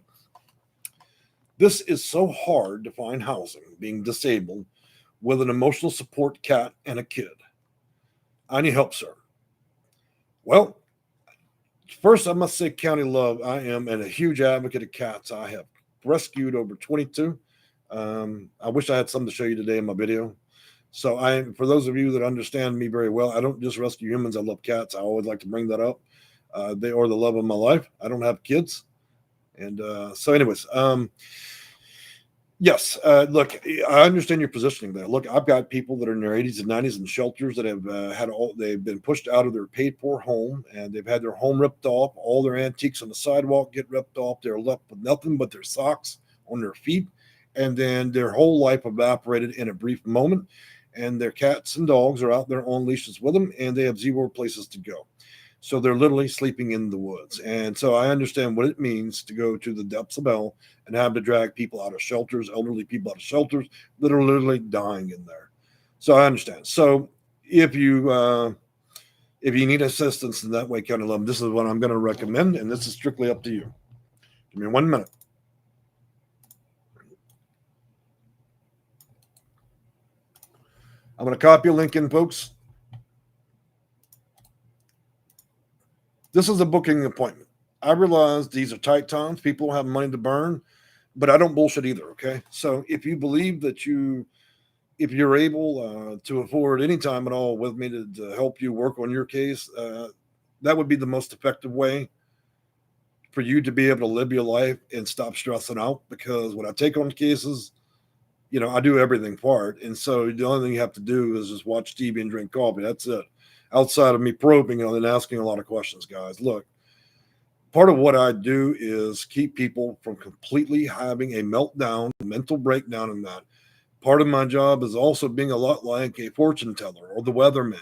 This is so hard to find housing, being disabled, with an emotional support cat and a kid. I need help, sir. Well, first I must say, County Love, I am a huge advocate of cats. I have rescued over 22. I wish I had something to show you today in my video. So for those of you that understand me very well, I don't just rescue humans. I love cats. I always like to bring that up. They are the love of my life. I don't have kids. And so anyways, yes, look, I understand your positioning there. Look, I've got people that are in their 80s and 90s in shelters that have they've been pushed out of their paid for home, and they've had their home ripped off. All their antiques on the sidewalk get ripped off. They're left with nothing but their socks on their feet, and then their whole life evaporated in a brief moment. And their cats and dogs are out there on leashes with them, and they have 0 places to go. So they're literally sleeping in the woods. And so I understand what it means to go to the depths of hell and have to drag people out of shelters, elderly people out of shelters that are literally dying in there. So I understand. So if you need assistance in that way, County Love, this is what I'm going to recommend, and this is strictly up to you. Give me 1 minute. I'm going to copy a link in, folks. This is a booking appointment. I realize these are tight times. People don't have money to burn, but I don't bullshit either, okay? So if you believe that if you're able to afford any time at all with me to help you work on your case, that would be the most effective way for you to be able to live your life and stop stressing out. Because when I take on cases, I do everything for it. And so the only thing you have to do is just watch TV and drink coffee. That's it. Outside of me probing and asking a lot of questions, guys. Look, part of what I do is keep people from completely having a meltdown, mental breakdown, and that Part of my job is also being a lot like a fortune teller or the weatherman.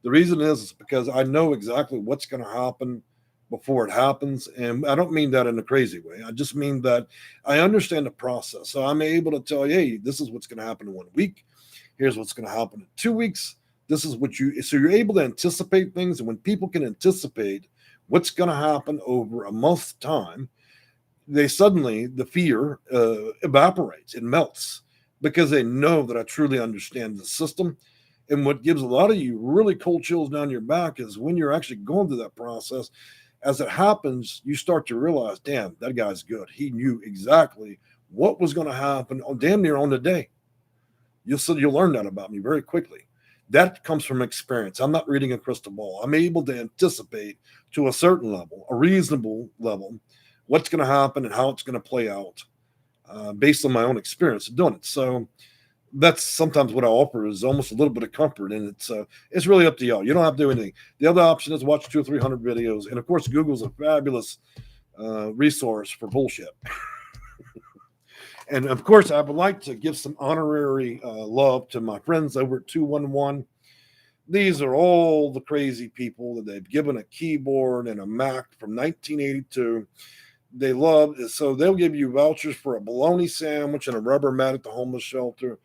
The reason is because I know exactly what's going to happen before it happens. And I don't mean that in a crazy way. I just mean that I understand the process. So I'm able to tell you, hey, this is what's going to happen in 1 week. Here's what's going to happen in 2 weeks. This is what so you're able to anticipate things. And when people can anticipate what's going to happen over a month's time, the fear evaporates, it melts because they know that I truly understand the system. And what gives a lot of you really cold chills down your back is when you're actually going through that process. As it happens, you start to realize, damn, that guy's good. He knew exactly what was going to happen on damn near on the day. You'll learn that about me very quickly. That comes from experience. I'm not reading a crystal ball. I'm able to anticipate to a certain level, a reasonable level, what's going to happen and how it's going to play out based on my own experience of doing it. So that's sometimes what I offer is almost a little bit of comfort, and it's really up to y'all. You don't have to do anything. The other option is watch 200 or 300 videos, and of course, Google's a fabulous resource for bullshit. And of course, I would like to give some honorary love to my friends over at 211. These are all the crazy people that they've given a keyboard and a Mac from 1982. They love it. So they'll give you vouchers for a bologna sandwich and a rubber mat at the homeless shelter.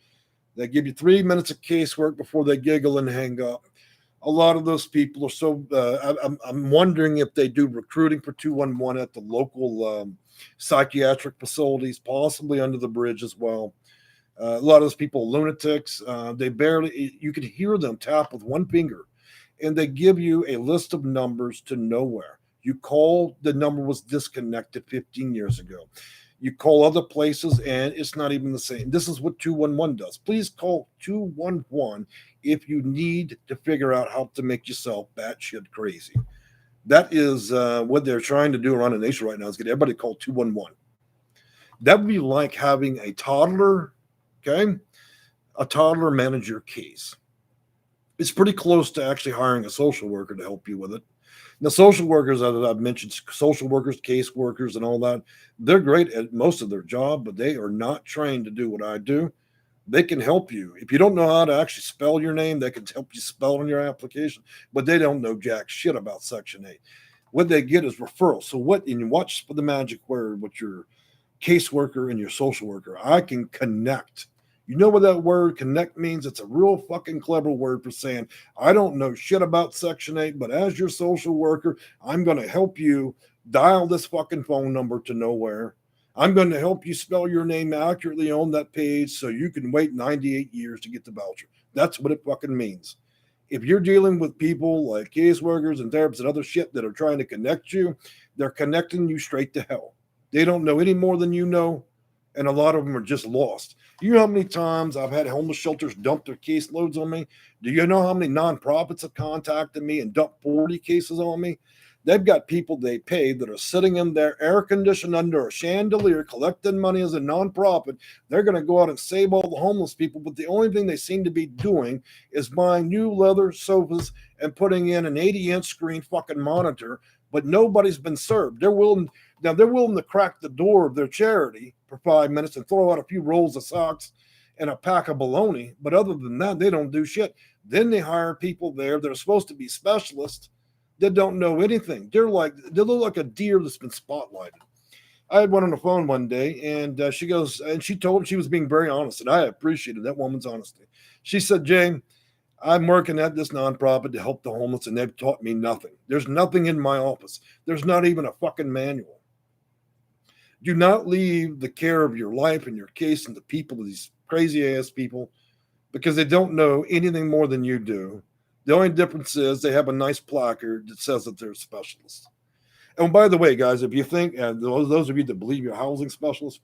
They give you 3 minutes of casework before they giggle and hang up. A lot of those people are so. I'm wondering if they do recruiting for 211 at the local psychiatric facilities, possibly under the bridge as well. A lot of those people, lunatics, you could hear them tap with one finger, and they give you a list of numbers to nowhere. You call, the number was disconnected 15 years ago. You call other places, and it's not even the same. This is what 211 does. Please call 211 if you need to figure out how to make yourself batshit crazy. That is what they're trying to do around the nation right now, is get everybody to call 211. That would be like having a toddler, okay? A toddler manage your case. It's pretty close to actually hiring a social worker to help you with it. Now, social workers, as I've mentioned, social workers, case workers, and all that, they're great at most of their job, but they are not trained to do what I do. They can help you. If you don't know how to actually spell your name, they can help you spell on your application, but they don't know jack shit about Section 8. What they get is referrals. So and you watch the magic word with your caseworker and your social worker. I can connect. You know what that word connect means? It's a real fucking clever word for saying, I don't know shit about Section 8, but as your social worker, I'm going to help you dial this fucking phone number to nowhere. I'm going to help you spell your name accurately on that page so you can wait 98 years to get the voucher. That's what it fucking means. If you're dealing with people like caseworkers and therapists and other shit that are trying to connect you, they're connecting you straight to hell. They don't know any more than you know, and a lot of them are just lost. You know how many times I've had homeless shelters dump their caseloads on me? Do you know how many nonprofits have contacted me and dumped 40 cases on me? They've got people they pay that are sitting in there, air conditioned under a chandelier, collecting money as a nonprofit. They're going to go out and save all the homeless people, but the only thing they seem to be doing is buying new leather sofas and putting in an 80-inch screen fucking monitor, but nobody's been served. They're willing to crack the door of their charity for 5 minutes and throw out a few rolls of socks and a pack of bologna, but other than that, they don't do shit. Then they hire people there that are supposed to be specialists that don't know anything. They look like a deer that's been spotlighted. I had one on the phone one day, and she goes, and she told she was being very honest, and I appreciated that woman's honesty. She said, Jane, I'm working at this nonprofit to help the homeless, and they've taught me nothing. There's nothing in my office. There's not even a fucking manual. Do not leave the care of your life and your case and the people, these crazy ass people, because they don't know anything more than you do. The only difference is they have a nice placard that says that they're specialists. And by the way, guys, if you think, and those of you that believe you're housing specialists,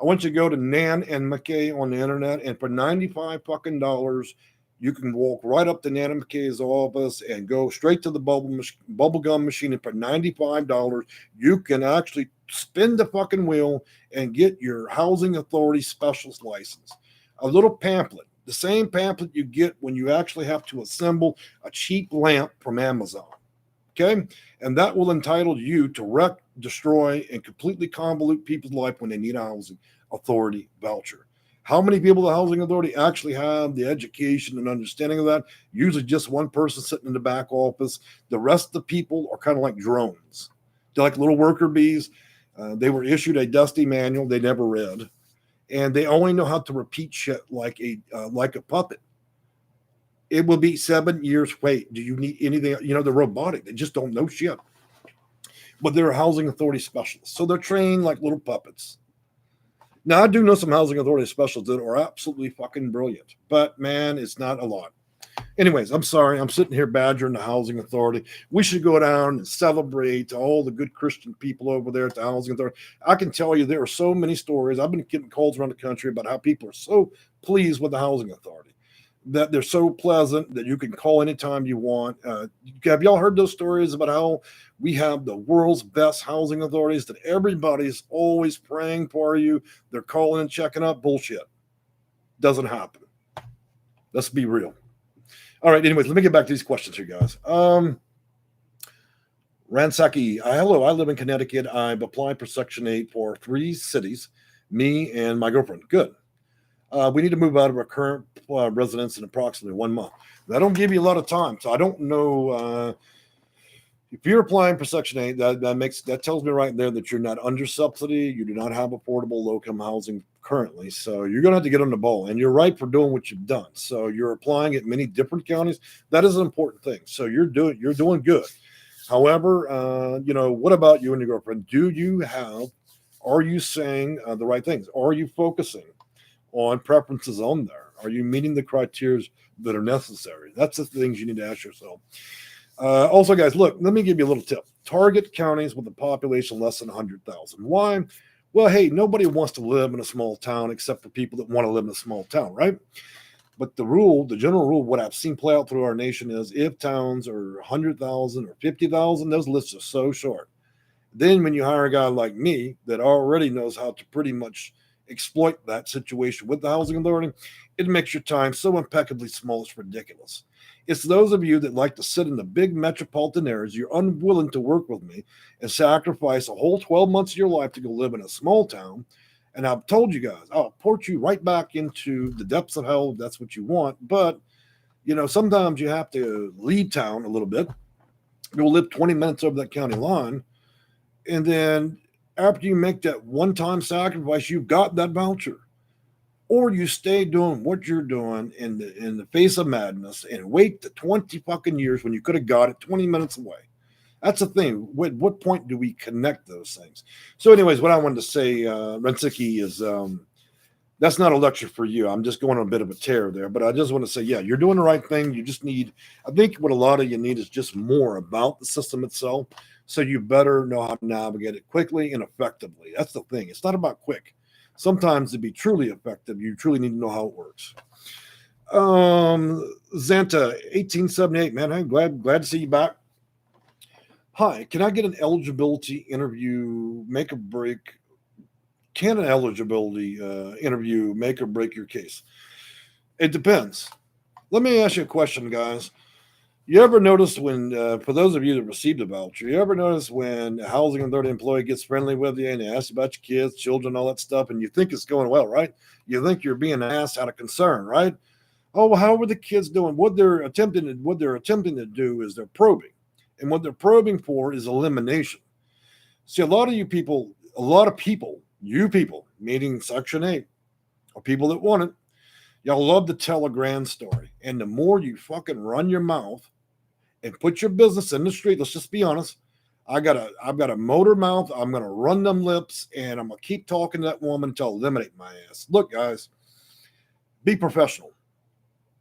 I want you to go to Nan and McKay on the internet, and for 95 fucking dollars, you can walk right up to Nan and McKay's office and go straight to the bubble gum machine. And for $95, you can actually spin the fucking wheel and get your housing authority specialist license. A little pamphlet, the same pamphlet you get when you actually have to assemble a cheap lamp from Amazon. Okay? And that will entitle you to wreck, destroy, and completely convolute people's life when they need a housing authority voucher. How many people the housing authority actually have the education and understanding of that? Usually just one person sitting in the back office. The rest of the people are kind of like drones. They're like little worker bees. They were issued a dusty manual they never read, and they only know how to repeat shit like a puppet. It will be 7 years. Wait, do you need anything? They're robotic. They just don't know shit. But they're housing authority specialists, so they're trained like little puppets. Now, I do know some housing authority specialists that are absolutely fucking brilliant, but man, it's not a lot. Anyways, I'm sorry. I'm sitting here badgering the housing authority. We should go down and celebrate all the good Christian people over there at the housing authority. I can tell you there are so many stories. I've been getting calls around the country about how people are so pleased with the housing authority, that they're so pleasant that you can call anytime you want. Have y'all heard those stories about how we have the world's best housing authorities, that everybody's always praying for you? They're calling and checking up. Bullshit. Doesn't happen. Let's be real. All right. Anyways, let me get back to these questions here, guys. Ransaki, hello. I live in Connecticut. I've applied for Section 8 for 3 cities, me and my girlfriend. Good. We need to move out of our current residence in approximately 1 month. That don't give you a lot of time, so I don't know if you're applying for Section 8. That tells me right there that you're not under subsidy. You do not have affordable low-income housing currently, so you're going to have to get on the ball. And you're right for doing what you've done. So you're applying at many different counties. That is an important thing. So you're doing good. However, what about you and your girlfriend? Are you saying the right things? Are you focusing on preferences on there? Are you meeting the criteria that are necessary? That's the things you need to ask yourself. Also, guys, look, let me give you a little tip. Target counties with a population less than 100,000. Why? Well, hey, nobody wants to live in a small town except for people that want to live in a small town, right? But the general rule, what I've seen play out through our nation is if towns are 100,000 or 50,000, those lists are so short. Then when you hire a guy like me that already knows how to pretty much exploit that situation with the housing authority, it makes your time so impeccably small, it's ridiculous. It's those of you that like to sit in the big metropolitan areas, you're unwilling to work with me and sacrifice a whole 12 months of your life to go live in a small town. And I've told you guys, I'll port you right back into the depths of hell if that's what you want. But, sometimes you have to leave town a little bit, go live 20 minutes over that county line, and then after you make that one-time sacrifice, you've got that voucher. Or you stay doing what you're doing in the face of madness and wait the 20 fucking years when you could have got it 20 minutes away. That's the thing. What point do we connect those things? So anyways, what I wanted to say, Rensiki, is that's not a lecture for you. I'm just going on a bit of a tear there. But I just want to say, yeah, you're doing the right thing. You just need, I think what a lot of you need is just more about the system itself. So you better know how to navigate it quickly and effectively. That's the thing. It's not about quick. Sometimes to be truly effective, you truly need to know how it works. Zanta, 1878, man, I'm glad to see you back. Hi, can I get an eligibility interview, make or break? Can an eligibility interview make or break your case? It depends. Let me ask you a question, guys. You ever notice when, for those of you that received a voucher, you ever notice when a housing authority employee gets friendly with you and they ask you about your kids, children, all that stuff, and you think it's going well, right? You think you're being asked out of concern, right? Oh, well, how are the kids doing? What they're attempting to do is they're probing. And what they're probing for is elimination. See, a lot of people, you people, meaning Section 8, or people that want it, y'all love to tell a grand story. And the more you fucking run your mouth and put your business in the street, let's just be honest, I've got a motor mouth. I'm going to run them lips, and I'm going to keep talking to that woman until I eliminate my ass. Look, guys, be professional.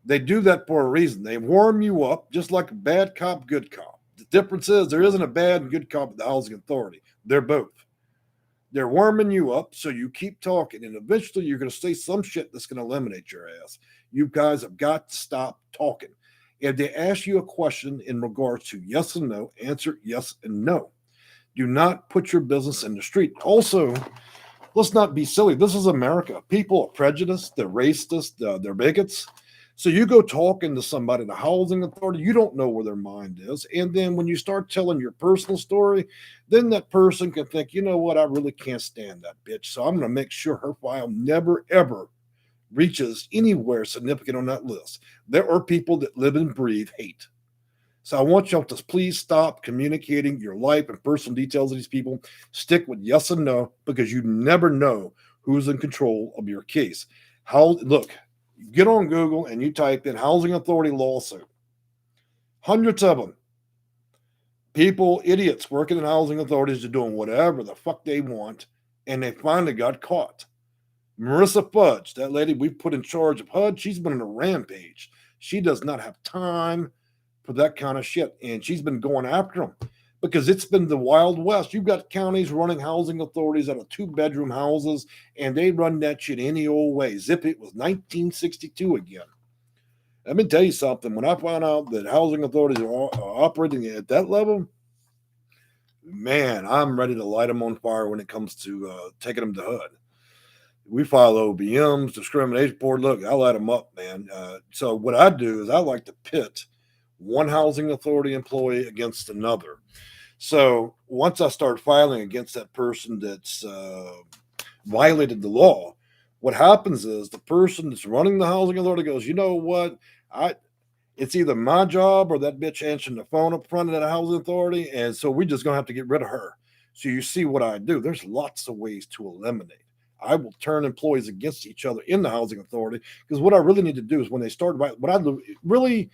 They do that for a reason. They warm you up just like a bad cop, good cop. The difference is there isn't a bad and good cop at the housing authority. They're both. They're warming you up, so you keep talking, and eventually you're going to say some shit that's going to eliminate your ass. You guys have got to stop talking. If they ask you a question in regards to yes and no, answer yes and no. Do not put your business in the street. Also, let's not be silly. This is America. People are prejudiced, they're racist, they're bigots. So you go talking to somebody in the housing authority, you don't know where their mind is. And then when you start telling your personal story, then that person can think, you know what, I really can't stand that bitch. So I'm going to make sure her file never, ever reaches anywhere significant on that list, there are people that live and breathe hate. So I want y'all to please stop communicating your life and personal details of these people. Stick with yes and no, because you never know who's in control of your case. Look, get on Google and you type in housing authority lawsuit. Hundreds of them. People, idiots working in housing authorities are doing whatever the fuck they want, and they finally got caught. Marissa Fudge, that lady we put in charge of HUD, she's been on a rampage. She does not have time for that kind of shit, and she's been going after them because it's been the Wild West. You've got counties running housing authorities out of 2-bedroom houses, and they run that shit any old way. Zip, it was 1962 again. Let me tell you something. When I found out that housing authorities are operating at that level, man, I'm ready to light them on fire when it comes to taking them to HUD. We file OBMs, discrimination board. Look, I light them up, man. So what I do is I like to pit one housing authority employee against another. So once I start filing against that person that's violated the law, what happens is the person that's running the housing authority goes, you know what? It's either my job or that bitch answering the phone up front of that housing authority. And so we're just going to have to get rid of her. So you see what I do. There's lots of ways to eliminate. I will turn employees against each other in the housing authority, because what I really need to do is when they start, what I do really,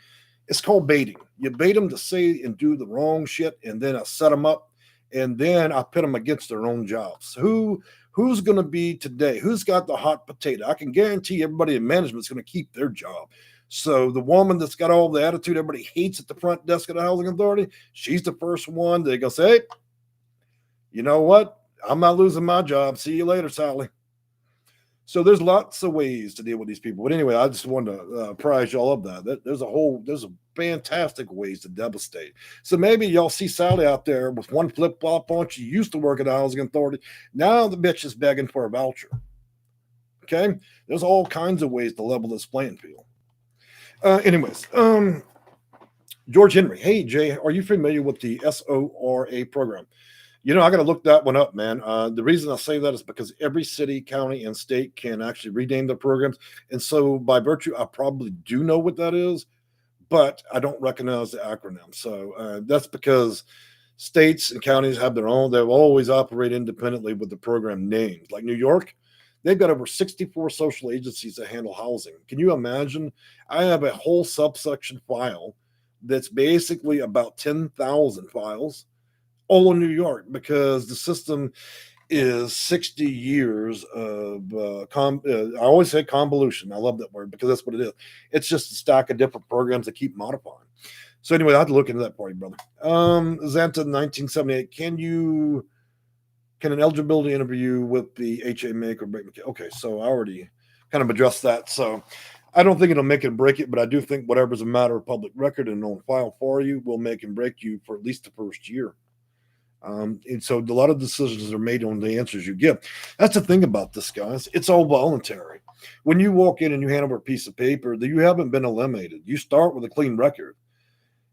it's called baiting. You bait them to say and do the wrong shit, and then I set them up, and then I pit them against their own jobs. Who's going to be today? Who's got the hot potato? I can guarantee everybody in management is going to keep their job. So the woman that's got all the attitude everybody hates at the front desk of the housing authority, she's the first one. They're going to say, hey, you know what? I'm not losing my job. See you later, Sally. So there's lots of ways to deal with these people. But anyway, I just wanted to apprise y'all of that. There's a fantastic ways to devastate. So maybe y'all see Sally out there with one flip-flop on. She used to work at the housing authority. Now the bitch is begging for a voucher. Okay? There's all kinds of ways to level this playing field. Anyways, George Henry. Hey, Jay, are you familiar with the SORA program? You know, I got to look that one up, man. The reason I say that is because every city, county, and state can actually rename their programs. And so by virtue, I probably do know what that is, but I don't recognize the acronym. So that's because states and counties have their own. They've always operated independently with the program names. Like New York, they've got over 64 social agencies that handle housing. Can you imagine? I have a whole subsection file that's basically about 10,000 files all in New York, because the system is 60 years of I always say convolution. I love that word because that's what it is. It's just a stack of different programs that keep modifying. So anyway, I have to look into that for you, brother. Xanta 1978. Can an eligibility interview with the HA make or break? Okay, so I already kind of addressed that. So I don't think it'll make it break it, but I do think whatever's a matter of public record and on file for you will make and break you for at least the first year. And so a lot of decisions are made on the answers you give. That's the thing about this, guys. It's all voluntary. When you walk in and you hand over a piece of paper, that you haven't been eliminated. You start with a clean record.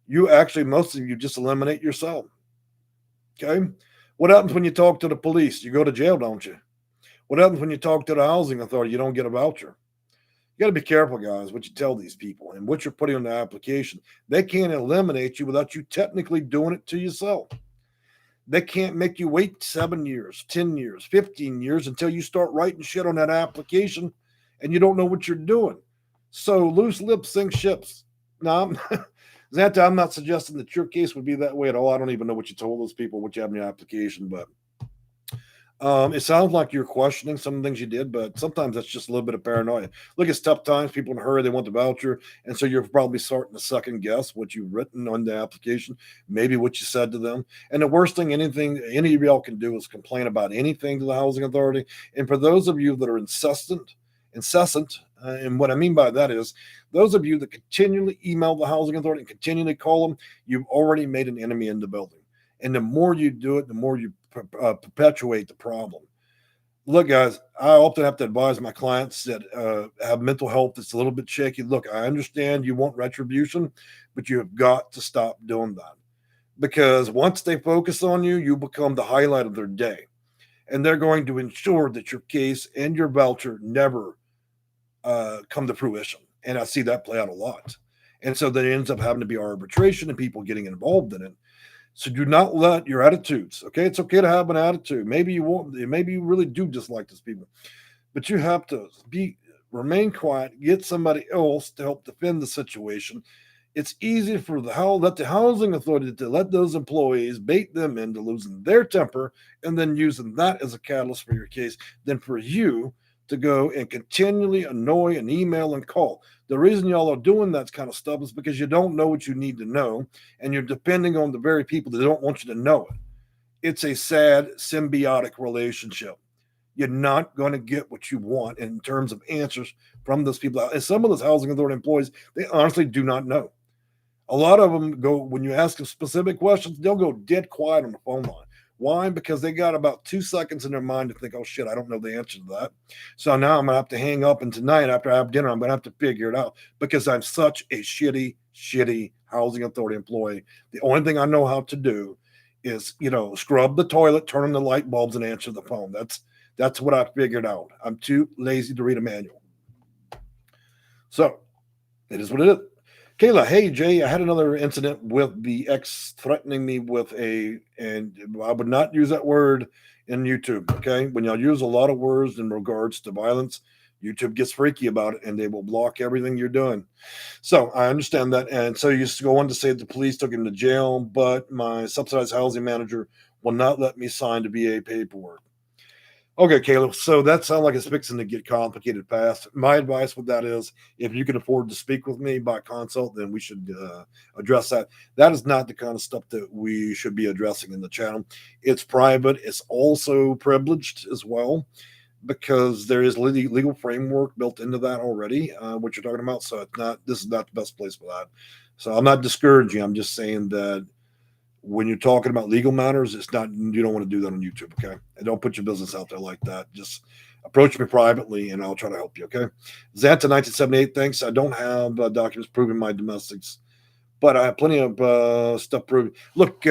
Most of you just eliminate yourself. Okay? What happens when you talk to the police? You go to jail, don't you? What happens when you talk to the housing authority? You don't get a voucher. You got to be careful, guys, what you tell these people and what you're putting on the application. They can't eliminate you without you technically doing it to yourself. They can't make you wait 7 years, 10 years, 15 years until you start writing shit on that application and you don't know what you're doing. So loose lips sink ships. Now, Xanta, I'm not suggesting that your case would be that way at all. I don't even know what you told those people, what you have in your application, but it sounds like you're questioning some of the things you did, but sometimes that's just a little bit of paranoia. Look, it's tough times. People in a hurry, they want the voucher. And so you're probably starting to second guess what you've written on the application, maybe what you said to them. And the worst thing any of y'all can do is complain about anything to the housing authority. And for those of you that are incessant, and what I mean by that is those of you that continually email the housing authority and continually call them, you've already made an enemy in the building. And the more you do it, the more you perpetuate the problem. Look, guys, I often have to advise my clients that have mental health that's a little bit shaky. Look, I understand you want retribution, but you have got to stop doing that, because once they focus on you, you become the highlight of their day, and they're going to ensure that your case and your voucher never come to fruition. And I see that play out a lot. And so there ends up having to be arbitration and people getting involved in it. So do not let your attitudes, okay? It's okay to have an attitude. Maybe you won't, maybe you really do dislike these people, but you have to remain quiet, get somebody else to help defend the situation. It's easy for the housing authority to let those employees bait them into losing their temper and then using that as a catalyst for your case than for you to go and continually annoy and email and call. The reason y'all are doing that kind of stuff is because you don't know what you need to know, and you're depending on the very people that don't want you to know it. It's a sad symbiotic relationship. You're not going to get what you want in terms of answers from those people. And some of those housing authority employees, they honestly do not know. A lot of them go, when you ask them specific questions, they'll go dead quiet on the phone line. Why? Because they got about 2 seconds in their mind to think, oh shit, I don't know the answer to that. So now I'm going to have to hang up, and tonight after I have dinner, I'm going to have to figure it out because I'm such a shitty housing authority employee. The only thing I know how to do is, scrub the toilet, turn on the light bulbs, and answer the phone. That's what I figured out. I'm too lazy to read a manual. So it is what it is. Kayla, hey Jay, I had another incident with the ex threatening me with and I would not use that word in YouTube. Okay. When y'all use a lot of words in regards to violence, YouTube gets freaky about it and they will block everything you're doing. So I understand that. And so you used to go on to say the police took him to jail, but my subsidized housing manager will not let me sign the VA paperwork. Okay, Caleb. So that sounds like it's fixing to get complicated fast. My advice with that is, if you can afford to speak with me by consult, then we should address that. That is not the kind of stuff that we should be addressing in the channel. It's private. It's also privileged as well, because there is legal framework built into that already, what you're talking about. So this is not the best place for that. So I'm not discouraging. I'm just saying that when you're talking about legal matters, you don't want to do that on YouTube, okay? And don't put your business out there like that. Just approach me privately and I'll try to help you, okay? Xanta 1978, thanks. I don't have documents proving my domestics, but I have plenty of stuff proving. Look,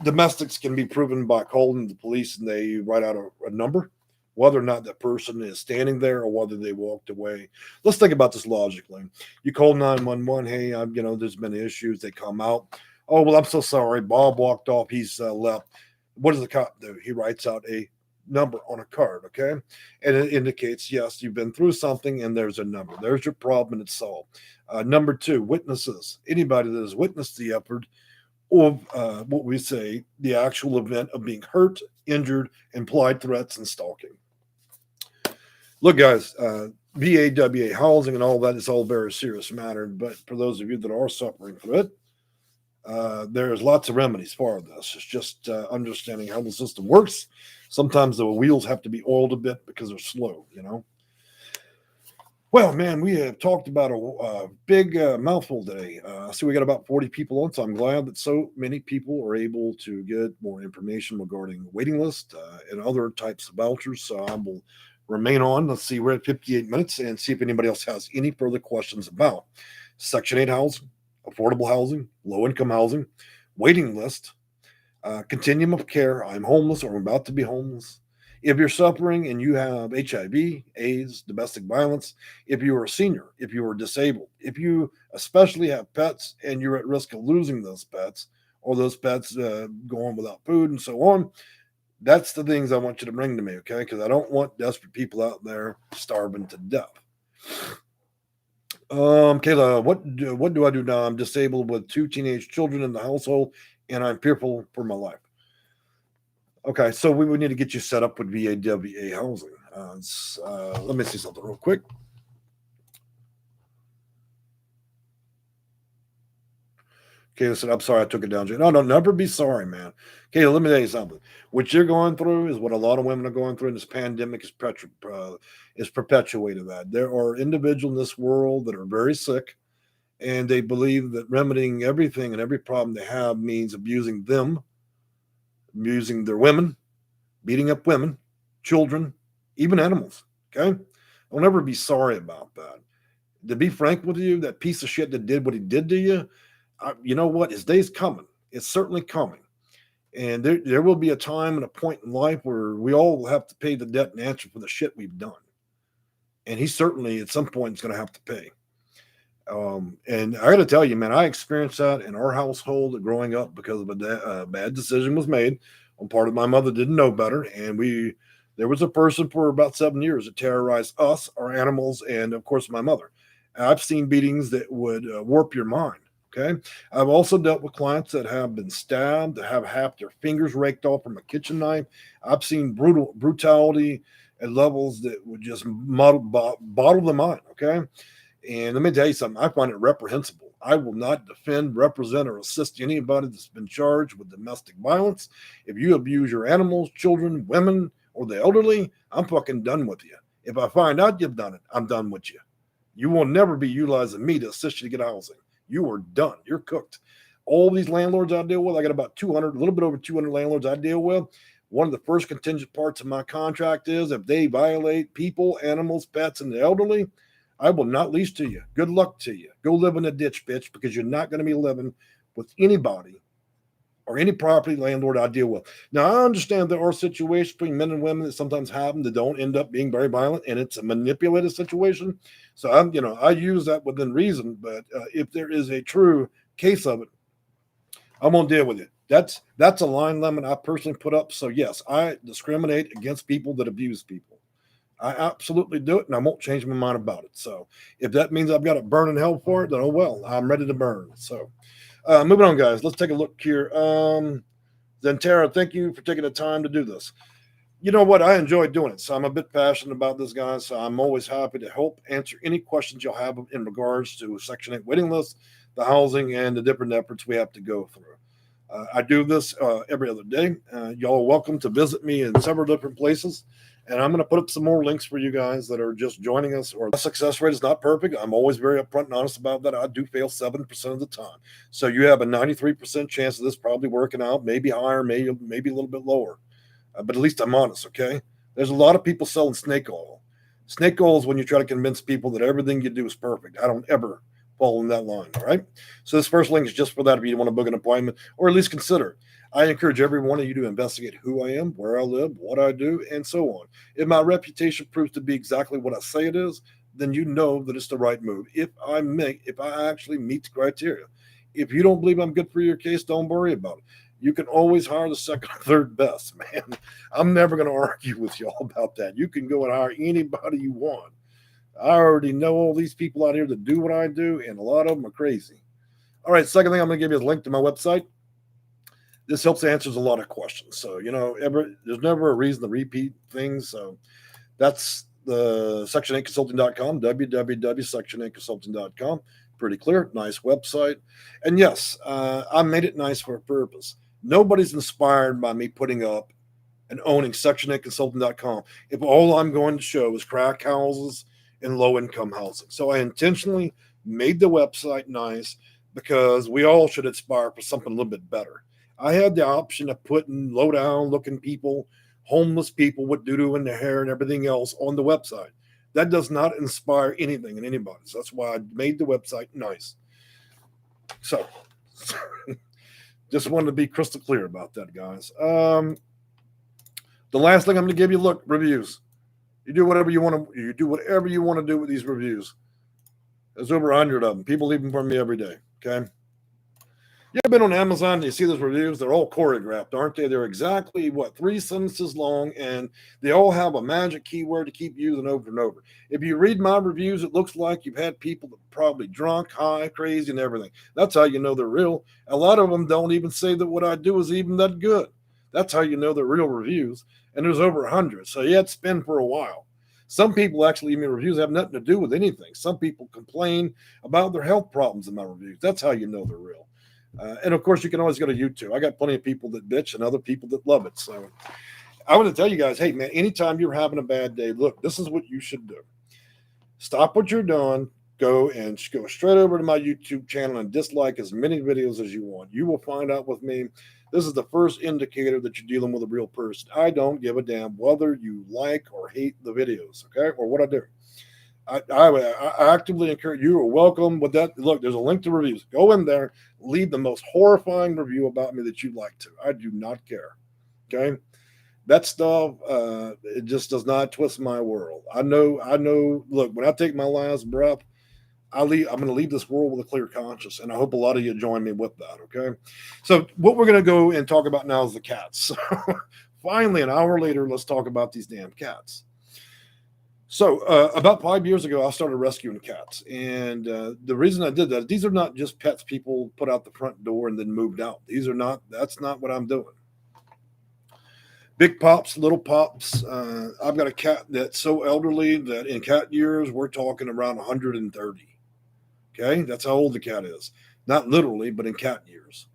domestics can be proven by calling the police and they write out a number, whether or not that person is standing there or whether they walked away. Let's think about this logically. You call 911, hey, there's been issues. They come out. Oh, well, I'm so sorry. Bob walked off. He's left. What does the cop do? He writes out a number on a card, okay? And it indicates, yes, you've been through something, and there's a number. There's your problem, and it's solved. Number 2, witnesses. Anybody that has witnessed the effort of what we say, the actual event of being hurt, injured, implied threats, and stalking. Look, guys, VAWA housing and all that is all very serious matter, but for those of you that are suffering from it, there's lots of remedies for this. It's just understanding how the system works. Sometimes the wheels have to be oiled a bit because they're slow, Well, man, we have talked about a big mouthful today. So we got about 40 people on, so I'm glad that so many people are able to get more information regarding the waiting list and other types of vouchers. So I will remain on. Let's see, we're at 58 minutes and see if anybody else has any further questions about Section 8 housing, affordable housing, low-income housing, waiting list, continuum of care. I'm homeless or I'm about to be homeless. If you're suffering and you have HIV, AIDS, domestic violence, if you are a senior, if you are disabled, if you especially have pets and you're at risk of losing those pets or those pets going without food and so on, that's the things I want you to bring to me, okay? Because I don't want desperate people out there starving to death. Kayla, what do I do now? I'm disabled with 2 teenage children in the household, and I'm fearful for my life. Okay, so we would need to get you set up with VAWA housing. Let me see something real quick. Kayla said, I'm sorry I took it down. No, never be sorry, man. Kayla, let me tell you something. What you're going through is what a lot of women are going through, and this pandemic is perpetuated that. There are individuals in this world that are very sick, and they believe that remedying everything and every problem they have means abusing them, abusing their women, beating up women, children, even animals, okay? I'll never be sorry about that. To be frank with you, that piece of shit that did what he did to you, you know what? His day's coming. It's certainly coming. And there will be a time and a point in life where we all will have to pay the debt and answer for the shit we've done. and he certainly at some point is going to have to pay. And I got to tell you, man, I experienced that in our household growing up because of a bad decision was made on part of my mother didn't know better, and there was a person for about 7 years that terrorized us, our animals, and of course my mother. I've seen beatings that would warp your mind. Okay, I've also dealt with clients that have been stabbed, that have half their fingers raked off from a kitchen knife. I've seen brutality at levels that would just bottle the mind. Okay, and let me tell you something, I find it reprehensible. I will not defend, represent, or assist anybody that's been charged with domestic violence. If you abuse your animals, children, women, or the elderly, I'm fucking done with you. If I find out you've done it, I'm done with you. You will never be utilizing me to assist you to get housing. You are done. You're cooked. All these landlords I deal with, I got about 200, a little bit over 200 landlords I deal with. One of the first contingent parts of my contract is if they violate people, animals, pets, and the elderly, I will not lease to you. Good luck to you. Go live in a ditch, bitch, because you're not going to be living with anybody or any property landlord I deal with. Now, I understand there are situations between men and women that sometimes happen that don't end up being very violent, and it's a manipulated situation. So I use that within reason. But if there is a true case of it, I won't deal with it. That's a line limit I personally put up. So yes, I discriminate against people that abuse people. I absolutely do it, and I won't change my mind about it. So if that means I've got to burn in hell for it, then oh well, I'm ready to burn. So moving on, guys, let's take a look here. Then Tara, thank you for taking the time to do this. You know what? I enjoy doing it. So I'm a bit passionate about this, guys. So I'm always happy to help answer any questions you'll have in regards to Section 8 waiting list, the housing, and the different efforts we have to go through. I do this every other day. Y'all are welcome to visit me in several different places. And I'm going to put up some more links for you guys that are just joining us. Or the success rate is not perfect. I'm always very upfront and honest about that. I do fail 7% of the time. So you have a 93% chance of this probably working out, maybe higher, maybe a little bit lower. But at least I'm honest, okay? There's a lot of people selling snake oil. Snake oil is when you try to convince people that everything you do is perfect. I don't ever fall in that line, all right? So this first link is just for that if you want to book an appointment or at least consider. I encourage every one of you to investigate who I am, where I live, what I do, and so on. If my reputation proves to be exactly what I say it is, then you know that it's the right move. If I actually meet the criteria. If you don't believe I'm good for your case, don't worry about it. You can always hire the second or third best, man. I'm never going to argue with y'all about that. You can go and hire anybody you want. I already know all these people out here that do what I do, and a lot of them are crazy. All right, second thing I'm going to give you is a link to my website. This helps answers a lot of questions. So, there's never a reason to repeat things. So that's the section8consulting.com, www.section8consulting.com. Pretty clear, nice website. And yes, I made it nice for a purpose. Nobody's inspired by me putting up and owning section8consulting.com if all I'm going to show is crack houses and low-income housing. So I intentionally made the website nice because we all should aspire for something a little bit better. I had the option of putting low-down looking people, homeless people with doo-doo in their hair and everything else on the website. That does not inspire anything in anybody. So that's why I made the website nice. So just wanted to be crystal clear about that, guys. The last thing I'm going to give you, look, reviews. You do whatever you want to. You do whatever you want to do with these reviews. There's over 100 of them. People leave them for me every day. Okay. You ever been on Amazon and you see those reviews? They're all choreographed, aren't they? They're exactly, 3 sentences long, and they all have a magic keyword to keep using over and over. If you read my reviews, it looks like you've had people that are probably drunk, high, crazy, and everything. That's how you know they're real. A lot of them don't even say that what I do is even that good. That's how you know they're real reviews. And there's over 100, so you had to spend for a while. Some people actually leave me reviews that have nothing to do with anything. Some people complain about their health problems in my reviews. That's how you know they're real. And of course, you can always go to YouTube. I got plenty of people that bitch and other people that love it. So I want to tell you guys, hey, man, anytime you're having a bad day, look, this is what you should do. Stop what you're doing. Go straight over to my YouTube channel and dislike as many videos as you want. You will find out with me. This is the first indicator that you're dealing with a real person. I don't give a damn whether you like or hate the videos, okay, or what I do. I actively encourage you. Are welcome with that. Look, there's a link to reviews. Go in there, leave the most horrifying review about me that you'd like to. I do not care. Okay. That stuff, it just does not twist my world. I know. Look, when I take my last breath, I'm going to leave this world with a clear conscience, and I hope a lot of you join me with that. Okay, so what we're going to go and talk about now is the cats. Finally, an hour later, let's talk about these damn cats. So, about 5 years ago, I started rescuing cats, and the reason I did that, these are not just pets people put out the front door and then moved out. These are not. That's not what I'm doing. Big pops, little pops. I've got a cat that's so elderly that in cat years we're talking around 130. Okay, that's how old the cat is. Not literally, but in cat years.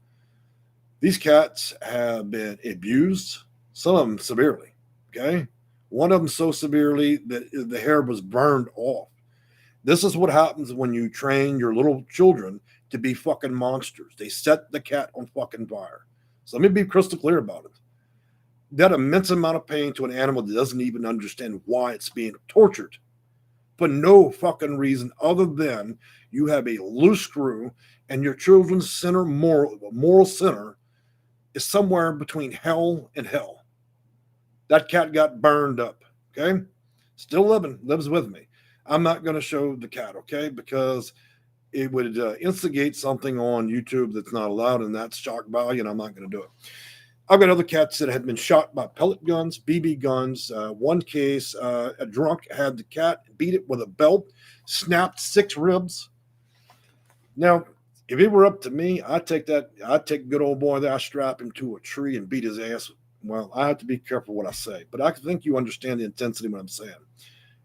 These cats have been abused, some of them severely. Okay, one of them so severely that the hair was burned off. This is what happens when you train your little children to be fucking monsters. They set the cat on fucking fire. So let me be crystal clear about it. That immense amount of pain to an animal that doesn't even understand why it's being tortured for no fucking reason other than you have a loose screw and your children's center moral center is somewhere between hell and hell. That cat got burned up. Okay, still living, lives with me. I'm not going to show the cat, okay, because it would instigate something on YouTube that's not allowed, and that's shock value, and I'm not going to do it. I've got other cats that had been shot by pellet guns, BB guns. One case, a drunk had the cat, beat it with a belt, snapped 6 ribs. Now, if it were up to me, I'd take good old boy there, I strap him to a tree and beat his ass. Well, I have to be careful what I say, but I think you understand the intensity of what I'm saying.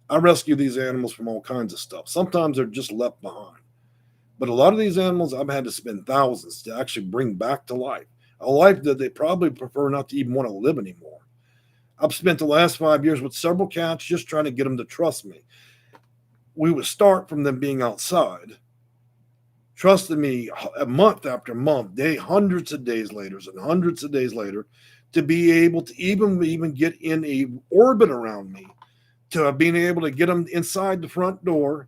I rescue these animals from all kinds of stuff. Sometimes they're just left behind. But a lot of these animals I've had to spend thousands to actually bring back to life. A life that they probably prefer not to even want to live anymore. I've spent the last 5 years with several cats just trying to get them to trust me. We would start from them being outside, trusting me a month after month, hundreds of days later, and hundreds of days later, to be able to even get in a orbit around me, to being able to get them inside the front door,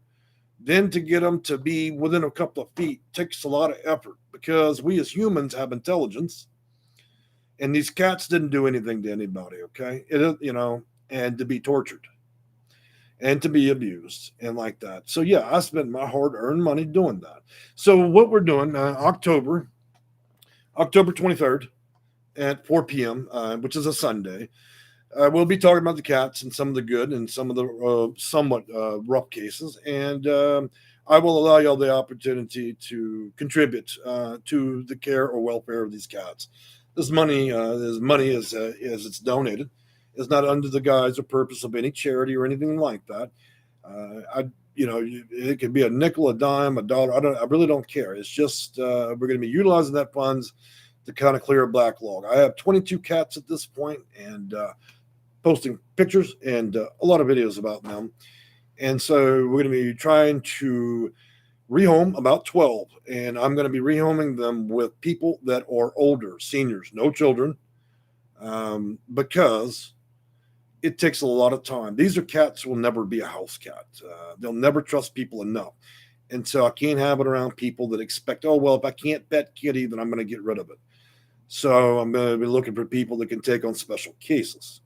then to get them to be within a couple of feet takes a lot of effort because we as humans have intelligence, and these cats didn't do anything to anybody. Okay, and to be tortured and to be abused and like that. So yeah, I spent my hard-earned money doing that. So what we're doing, October 23rd at 4 p.m., which is a Sunday. We'll be talking about the cats and some of the good and some of the somewhat rough cases. And I will allow y'all the opportunity to contribute to the care or welfare of these cats. This money, as it's donated, is not under the guise or purpose of any charity or anything like that. It could be a nickel, a dime, a dollar. I really don't care. It's just we're going to be utilizing that funds to kind of clear a backlog. I have 22 cats at this point, and posting pictures and a lot of videos about them. And so we're going to be trying to rehome about 12, and I'm going to be rehoming them with people that are older, seniors, no children, because it takes a lot of time. These are cats who will never be a house cat. They'll never trust people enough. And so I can't have it around people that expect, oh, well, if I can't pet kitty, then I'm going to get rid of it. So I'm going to be looking for people that can take on special cases.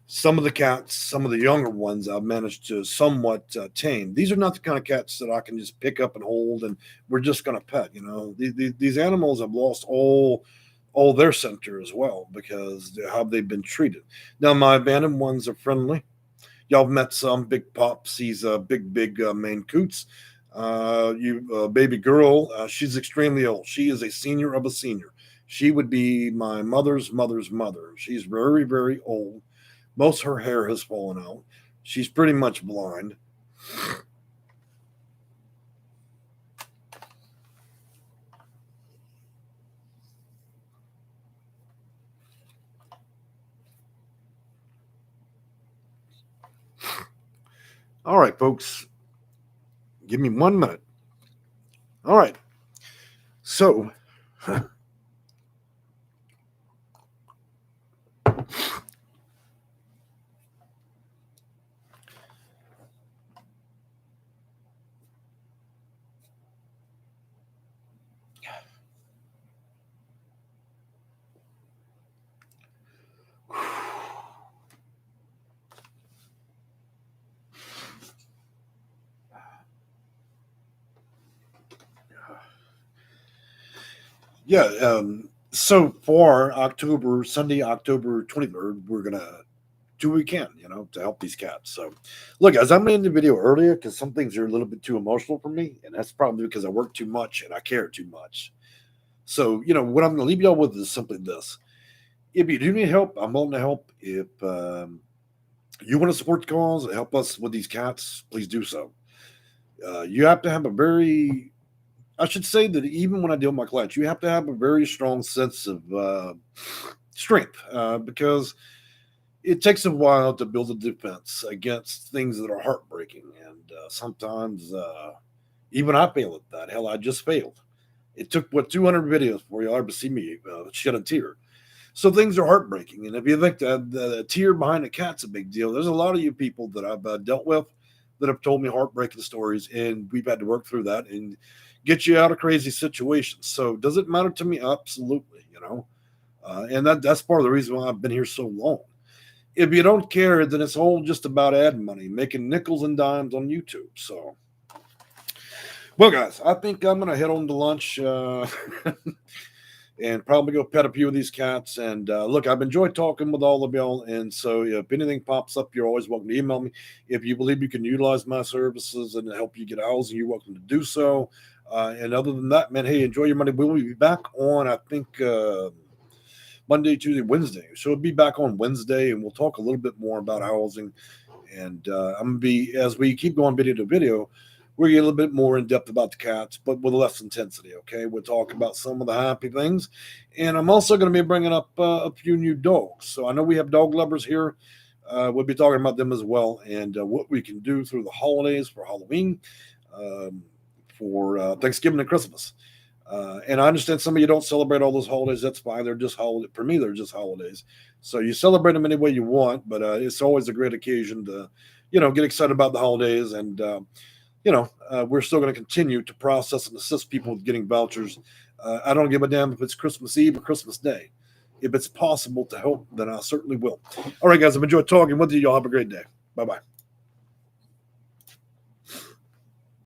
Some of the cats, some of the younger ones, I've managed to somewhat tame. These are not the kind of cats that I can just pick up and hold and we're just going to pet. These animals have lost all their center as well because how they've been treated. Now, my abandoned ones are friendly. Y'all have met some big pops. He's a big Maine Coots. Baby girl, she's extremely old. She is a senior of a senior. She would be my mother's mother's mother. She's very, very old. Most of her hair has fallen out. She's pretty much blind. All right, folks. Give me 1 minute. All right. So, Yeah. So far, Sunday, October 23rd, we're gonna do what we can, to help these cats. So, look, as I'm in the video earlier, because some things are a little bit too emotional for me, and that's probably because I work too much and I care too much. So, what I'm going to leave y'all with is simply this: if you do need help, I'm willing to help. If you want to support the cause and help us with these cats, please do so. You have to have a very, I should say that even when I deal with my clients, you have to have a very strong sense of strength because it takes a while to build a defense against things that are heartbreaking. And sometimes even I fail at that. Hell, I just failed. It took, 200 videos before you ever see me shed a tear. So things are heartbreaking. And if you think that the tear behind a cat's a big deal, there's a lot of you people that I've dealt with that have told me heartbreaking stories, and we've had to work through that and get you out of crazy situations. So does it matter to me? Absolutely, and that's part of the reason why I've been here so long. If you don't care, then it's all just about ad money, making nickels and dimes on YouTube. So, well, guys, I think I'm going to head on to lunch and probably go pet a few of these cats. And look, I've enjoyed talking with all of y'all. And so if anything pops up, you're always welcome to email me. If you believe you can utilize my services and help you get housing, you're welcome to do so. And other than that, man, hey, enjoy your Monday. We'll be back on, I think, Monday, Tuesday, Wednesday. So it'll be back on Wednesday, and we'll talk a little bit more about housing. And I'm going to be, as we keep going video to video, we're getting a little bit more in depth about the cats, but with less intensity. Okay, we'll talk about some of the happy things, and I'm also going to be bringing up a few new dogs. So I know we have dog lovers here. We'll be talking about them as well, and what we can do through the holidays for Halloween, for Thanksgiving and Christmas. And I understand some of you don't celebrate all those holidays. That's fine. They're just holidays. For me, they're just holidays. So you celebrate them any way you want, but it's always a great occasion to, get excited about the holidays. And we're still going to continue to process and assist people with getting vouchers. I don't give a damn if it's Christmas Eve or Christmas Day. If it's possible to help, then I certainly will. All right, guys, I've enjoyed talking with you. Y'all have a great day. Bye-bye.